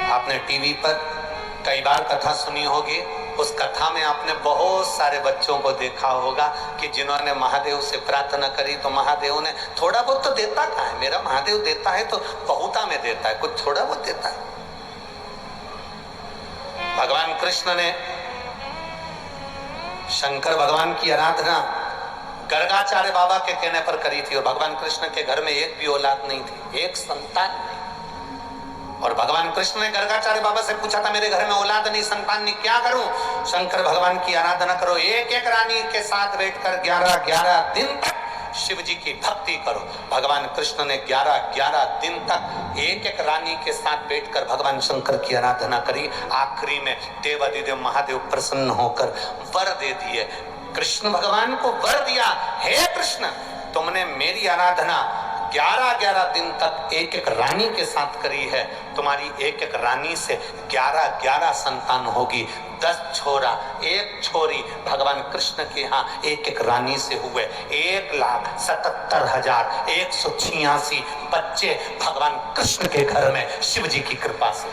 आपने टीवी पर कई बार कथा सुनी होगी, उस कथा में आपने बहुत सारे बच्चों को देखा होगा कि जिन्होंने महादेव से प्रार्थना करी तो महादेव ने थोड़ा बहुत तो देता कहाँ है, मेरा महादेव देता है तो बहुता में देता है, कुछ थोड़ा बहुत देता है। भगवान कृष्ण ने शंकर भगवान की आराधना गर्गाचार्य बाबा के कहने पर करी थी और भगवान कृष्ण के घर में एक भी औलाद नहीं थी, एक संतान नहीं। और भगवान कृष्ण ने गर्गाचार्य बाबा से पूछा था, मेरे घर में औलाद नहीं, संतान नहीं, क्या करूं? शंकर भगवान की आराधना करो, एक एक रानी के साथ बैठकर 11-11 दिन तक शिव जी की भक्ति करो। भगवान कृष्ण ने 11-11 दिन तक एक एक रानी के साथ बैठकर भगवान शंकर की आराधना करी। आखिरी में देवादिदेव महादेव प्रसन्न होकर वर दे दिए। कृष्ण भगवान को वर दिया, हे कृष्ण, तुमने मेरी आराधना 11-11 दिन तक एक एक रानी के साथ करी है, तुम्हारी एक एक रानी से 11-11 संतान होगी। 10 छोरा 1 छोरी भगवान कृष्ण के यहाँ एक एक रानी से हुए। 1,77,186 बच्चे भगवान कृष्ण के घर में शिव जी की कृपा से।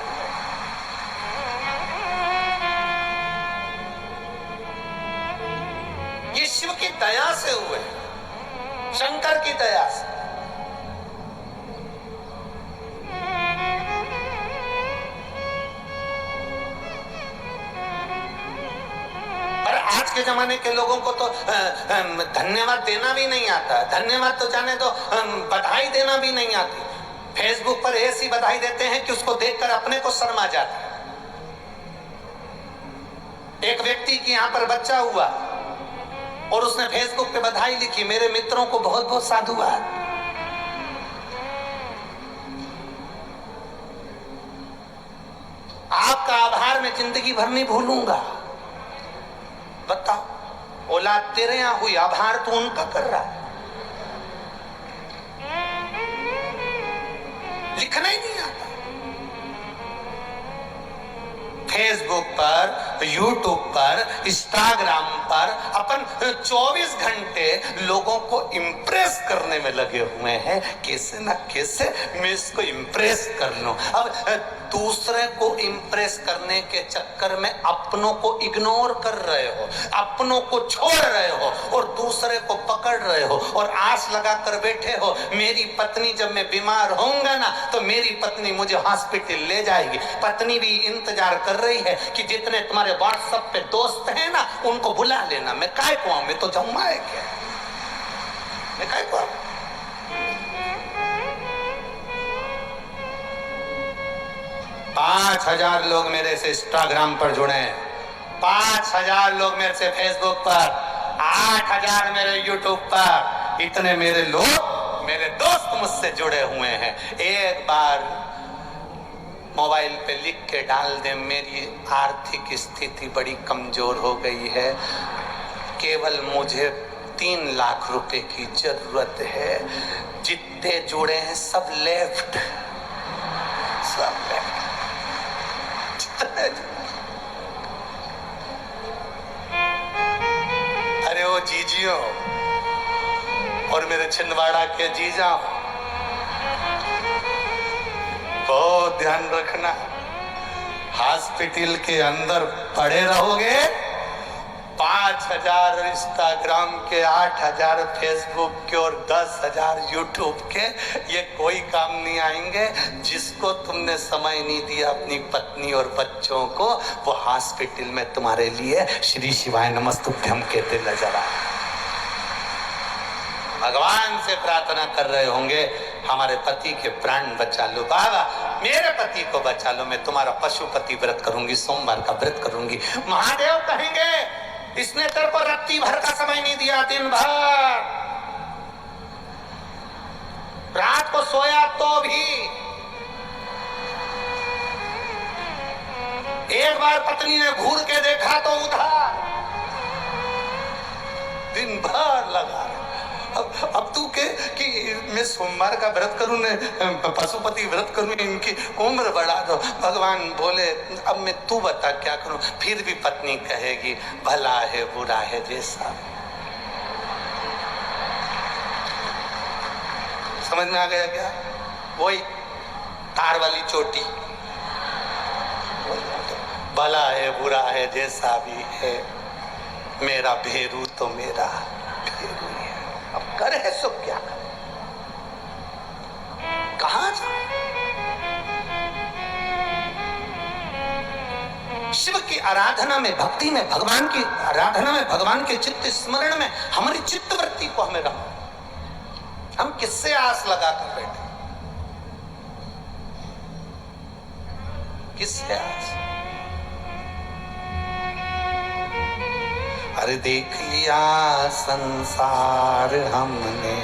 ये शिव की दया से हुए, शंकर की दया से। आज के जमाने के लोगों को तो धन्यवाद देना भी नहीं आता। धन्यवाद तो जाने दो, बधाई देना भी नहीं आती। फेसबुक पर ऐसी बधाई देते हैं कि उसको देखकर अपने को शर्म आ जाता है। एक व्यक्ति की यहाँ पर बच्चा हुआ और उसने फेसबुक पे बधाई लिखी, मेरे मित्रों को बहुत बहुत साधुवाद। आपका आभार मैं जिंदगी भर नहीं भूलूंगा। बताओ, औलाद तेरे यहां हुई, आभार तू उनका कर रहा है। लिखना ही नहीं आता। फेसबुक पर, यूट्यूब पर, इंस्टाग्राम पर अपन 24 घंटे लोगों को इंप्रेस करने में लगे हुए हैं। कैसे ना कैसे मैं इसको इंप्रेस कर लूं। अब दूसरे को इंप्रेस करने के चक्कर में अपनों को इग्नोर कर रहे हो, अपनों को छोड़ रहे हो और दूसरे को पकड़ रहे हो और आस लगा कर बैठे हो, मेरी पत्नी जब मैं बीमार होऊंगा ना तो मेरी पत्नी मुझे हॉस्पिटल ले जाएगी। पत्नी भी इंतजार कर रही है कि जितने तुम्हारे व्हाट्सएप पे दोस्त हैं ना उनको बुला लेना। मैं काय को आऊं, मैं तो जम्मा है क्या, मैं काय को आऊं। 5,000 लोग मेरे से इंस्टाग्राम पर जुड़े हैं, 5,000 लोग मेरे से फेसबुक पर, 8,000 मेरे यूट्यूब पर। इतने मेरे लोग, मेरे दोस्त मुझसे जुड़े हुए हैं। एक बार मोबाइल पे लिख के डाल दे, मेरी आर्थिक स्थिति बड़ी कमजोर हो गई है, केवल मुझे 3 लाख रुपए की जरूरत है। जितने जुड़े हैं सब लेफ्ट, सब लेफ्ट। अरे वो जीजियों और मेरे छिंदवाड़ा के जीजा, बहुत ध्यान रखना। हॉस्पिटल के अंदर पड़े रहोगे, 5,000 इंस्टाग्राम के, 8,000 फेसबुक के और 10,000 यूट्यूब के, ये कोई काम नहीं आएंगे। जिसको तुमने समय नहीं दिया अपनी पत्नी और बच्चों को, वो हॉस्पिटल में तुम्हारे लिए श्री शिवाय नमस्तुभ्यम कहते नजर आए। भगवान से प्रार्थना कर रहे होंगे, हमारे पति के प्राण बचा लो बाबा, मेरे पति को बचा लो, मैं तुम्हारा पशुपति व्रत करूंगी, सोमवार का व्रत करूंगी। महादेव कहेंगे, इसने तेरे को रात्रि भर का समय नहीं दिया, दिन भर रात को सोया तो भी। एक बार पत्नी ने घूर के देखा तो उधर, दिन भर लगा। अब तू के कि मैं सोमवार का व्रत करूं, पशुपति व्रत करूं, इनकी उम्र बढ़ा दो। भगवान बोले, अब मैं तू बता क्या करूं। फिर भी पत्नी कहेगी, भला है बुरा है जैसा। समझ में आ गया क्या? वही तार वाली चोटी, भला है बुरा है जैसा भी है, मेरा भेरू तो मेरा भेरू है। अब करे है सो क्या करे, कहां जाए? शिव की आराधना में, भक्ति में, भगवान की आराधना में, भगवान के चित्त स्मरण में हमारी चित्तवृत्ति को हमें रखो। हम किससे आस लगा कर बैठे? किससे आस? अरे देख लिया संसार हमने,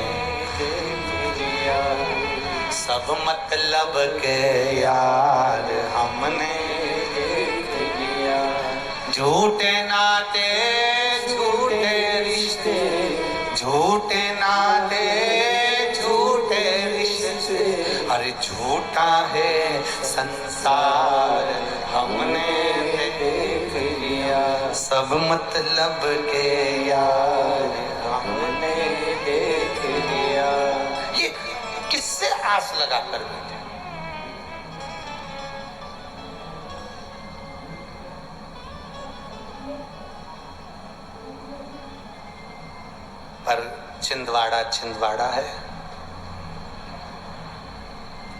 सब मतलब के यार हमने, झूठे नाते झूठे रिश्ते, झूठे नाते झूठे रिश्ते, अरे झूठा है संसार हमने देख लिया, सब मतलब के यार हमने देख लिया। ये किससे आस लगा कर बैठे? पर छिंदवाड़ा छिंदवाड़ा है।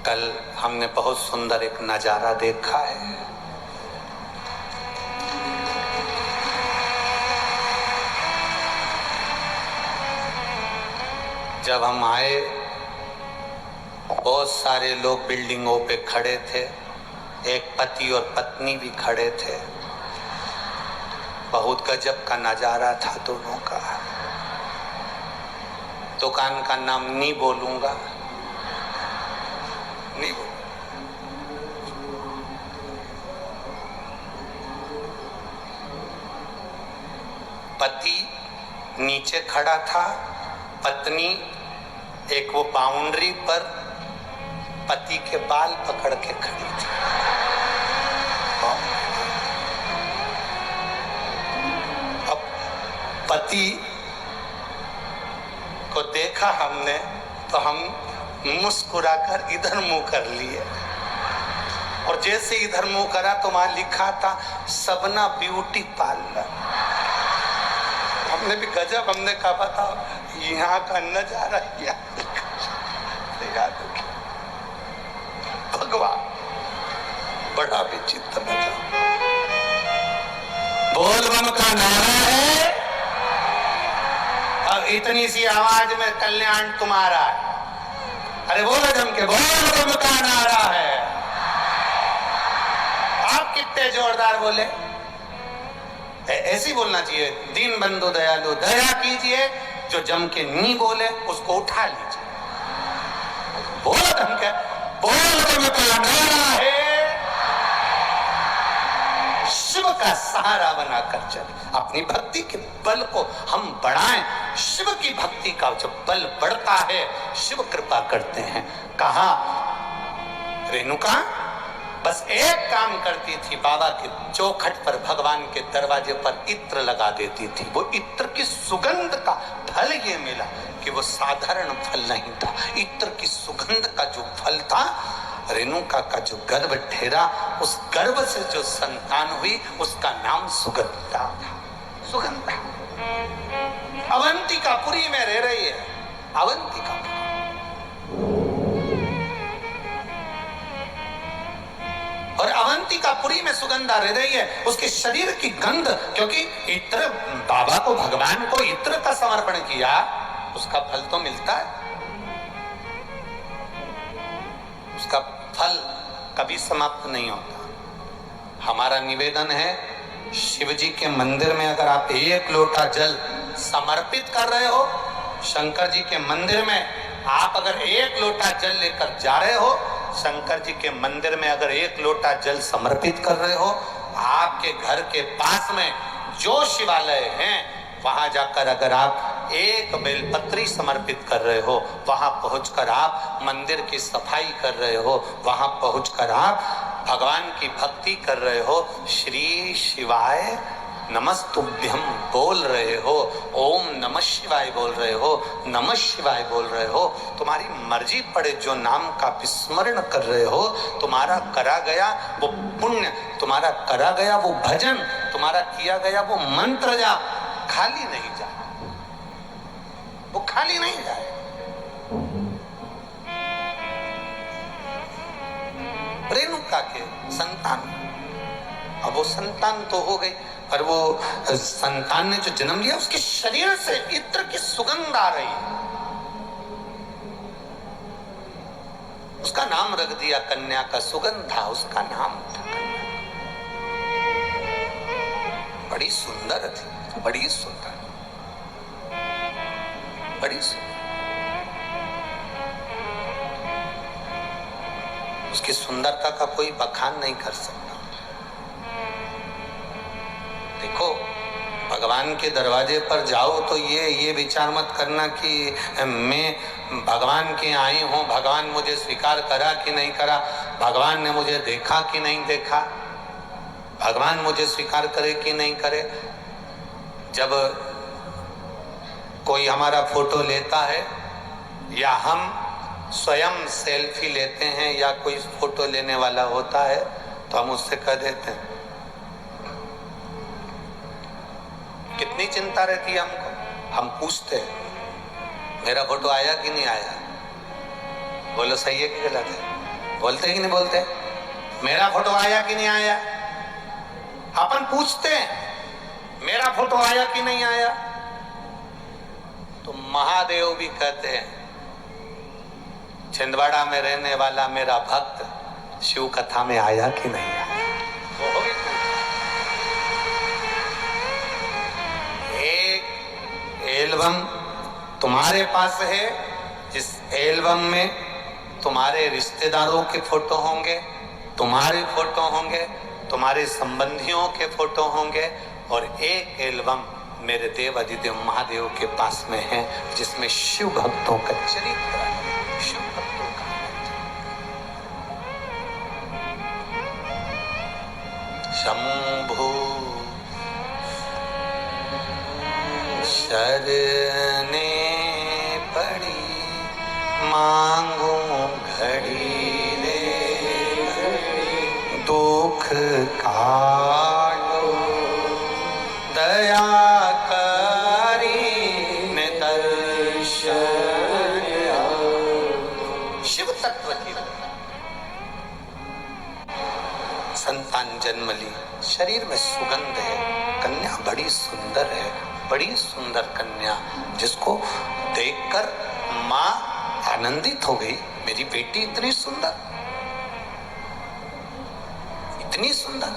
कल हमने बहुत सुंदर एक नजारा देखा है। जब हम आए बहुत सारे लोग बिल्डिंगों पे खड़े थे, एक पति और पत्नी भी खड़े थे। बहुत गजब का नजारा था दोनों का। दुकान का नाम नहीं बोलूंगा, नहीं बोलूंगा। पति नीचे खड़ा था, पत्नी एक वो बाउंड्री पर पति के बाल पकड़ के खड़ी थी। अब पति को देखा हमने तो हम मुस्कुराकर इधर मुंह कर लिए, और जैसे इधर मुंह करा तो वहां लिखा था सबना ब्यूटी पार्लर। हमने भी गजब, हमने कहा बताओ यहाँ का नजारा क्या भगवान, बड़ा विचित्र नजारा। बोल बम का नारा है और इतनी सी आवाज में कल्याण तुम्हारा है। अरे बोलो जम के, बोल बम का नारा है। आप कितने जोरदार बोले। ऐसी बोलना चाहिए, दीन बंधु दयालु दया कीजिए। जो जम के नहीं बोले उसको उठा लीजिए। बोलो जम के, बोल बम का नारा है। शिव का सहारा बनाकर चले, अपनी भक्ति के बल को हम बढ़ाएं। शिव की भक्ति का जब बल बढ़ता है शिव कृपा करते हैं। कहा रेणुका बस एक काम करती थी, बाबा के चौखट पर भगवान के दरवाजे पर इत्र लगा देती थी। वो इत्र की सुगंध का फल ये मिला कि वो साधारण फल नहीं था। इत्र की सुगंध का जो फल था, रेणुका का जो गर्भ ठहरा, उस गर्भ से जो संतान हुई उसका नाम सुगंधा था। सुगंधा अवंतिकापुरी में रह रही है। अवंतिकापुरी, और अवंतिकापुरी में सुगंधा रह रही है। उसके शरीर की गंध, क्योंकि इत्र बाबा को, भगवान को इत्र का समर्पण किया, उसका फल तो मिलता है। उसका फल कभी समाप्त नहीं होता। हमारा निवेदन है, शिव जी के मंदिर में अगर आप एक लोटा जल समर्पित कर रहे हो, शंकर जी के मंदिर में आप अगर एक लोटा जल लेकर जा रहे हो, शंकर जी के मंदिर में अगर एक लोटा जल समर्पित कर रहे हो, आपके घर के पास में जो शिवालय हैं वहां जाकर अगर आप एक बेलपत्री समर्पित कर रहे हो, वहां पहुंचकर आप मंदिर की सफाई कर रहे हो, वहां पहुंचकर आप भगवान की भक्ति कर रहे हो, श्री शिवाय नमस्तुभ्यम बोल रहे हो, ओम नमः शिवाय बोल रहे हो, नमः शिवाय बोल रहे हो, तुम्हारी मर्जी पड़े जो नाम का विस्मरण कर रहे हो, तुम्हारा करा गया वो पुण्य, तुम्हारा करा गया वो भजन, तुम्हारा किया गया वो मंत्र जाप खाली नहीं जाए, वो खाली नहीं जाए। रेणुका के संतान, अब वो संतान तो हो गई, पर वो संतान ने जो जन्म लिया उसके शरीर से इत्र की सुगंध आ रही है। उसका नाम रख दिया कन्या का, सुगंधा उसका नाम था। बड़ी सुंदर थी, बड़ी सुंदर, बड़ी सुंदर। उसकी सुंदरता का कोई बखान नहीं कर सकता। देखो, भगवान के दरवाजे पर जाओ तो ये विचार मत करना कि मैं भगवान के आई हूं, भगवान मुझे स्वीकार करा कि नहीं करा, भगवान ने मुझे देखा कि नहीं देखा, भगवान मुझे स्वीकार करे कि नहीं करे। जब कोई हमारा फोटो लेता है या हम स्वयं सेल्फी लेते हैं या कोई फोटो लेने वाला होता है तो हम उससे कह देते हैं, कितनी चिंता रहती है हमको। हम पूछते हैं मेरा फोटो आया कि नहीं आया, बोलो सही है कि गलत है, बोलते कि नहीं बोलते, मेरा फोटो आया कि नहीं आया। अपन पूछते हैं मेरा फोटो आया कि नहीं आया। तो महादेव भी कहते हैं छिंदवाड़ा में रहने वाला मेरा भक्त शिव कथा में आया कि नहीं आया। वो भी एक एल्बम तुम्हारे पास है, जिस एल्बम में तुम्हारे रिश्तेदारों के फोटो होंगे, तुम्हारे फोटो होंगे, तुम्हारे संबंधियों के फोटो होंगे, और एक एल्बम मेरे देव अधिदेव महादेव के पास में है जिसमें शिव भक्तों का चरित्र है, शिव भक्तों का। शंभु शरणे पड़ी मांगू घड़ी रे, दुख काटो दया करी ने दर्शन। शिव तत्व की संतान जन्म ली, शरीर में सुगंध है, कन्या बड़ी सुंदर है, बड़ी सुंदर कन्या जिसको देखकर माँ आनंदित हो गई, मेरी बेटी इतनी सुंदर, इतनी सुंदर।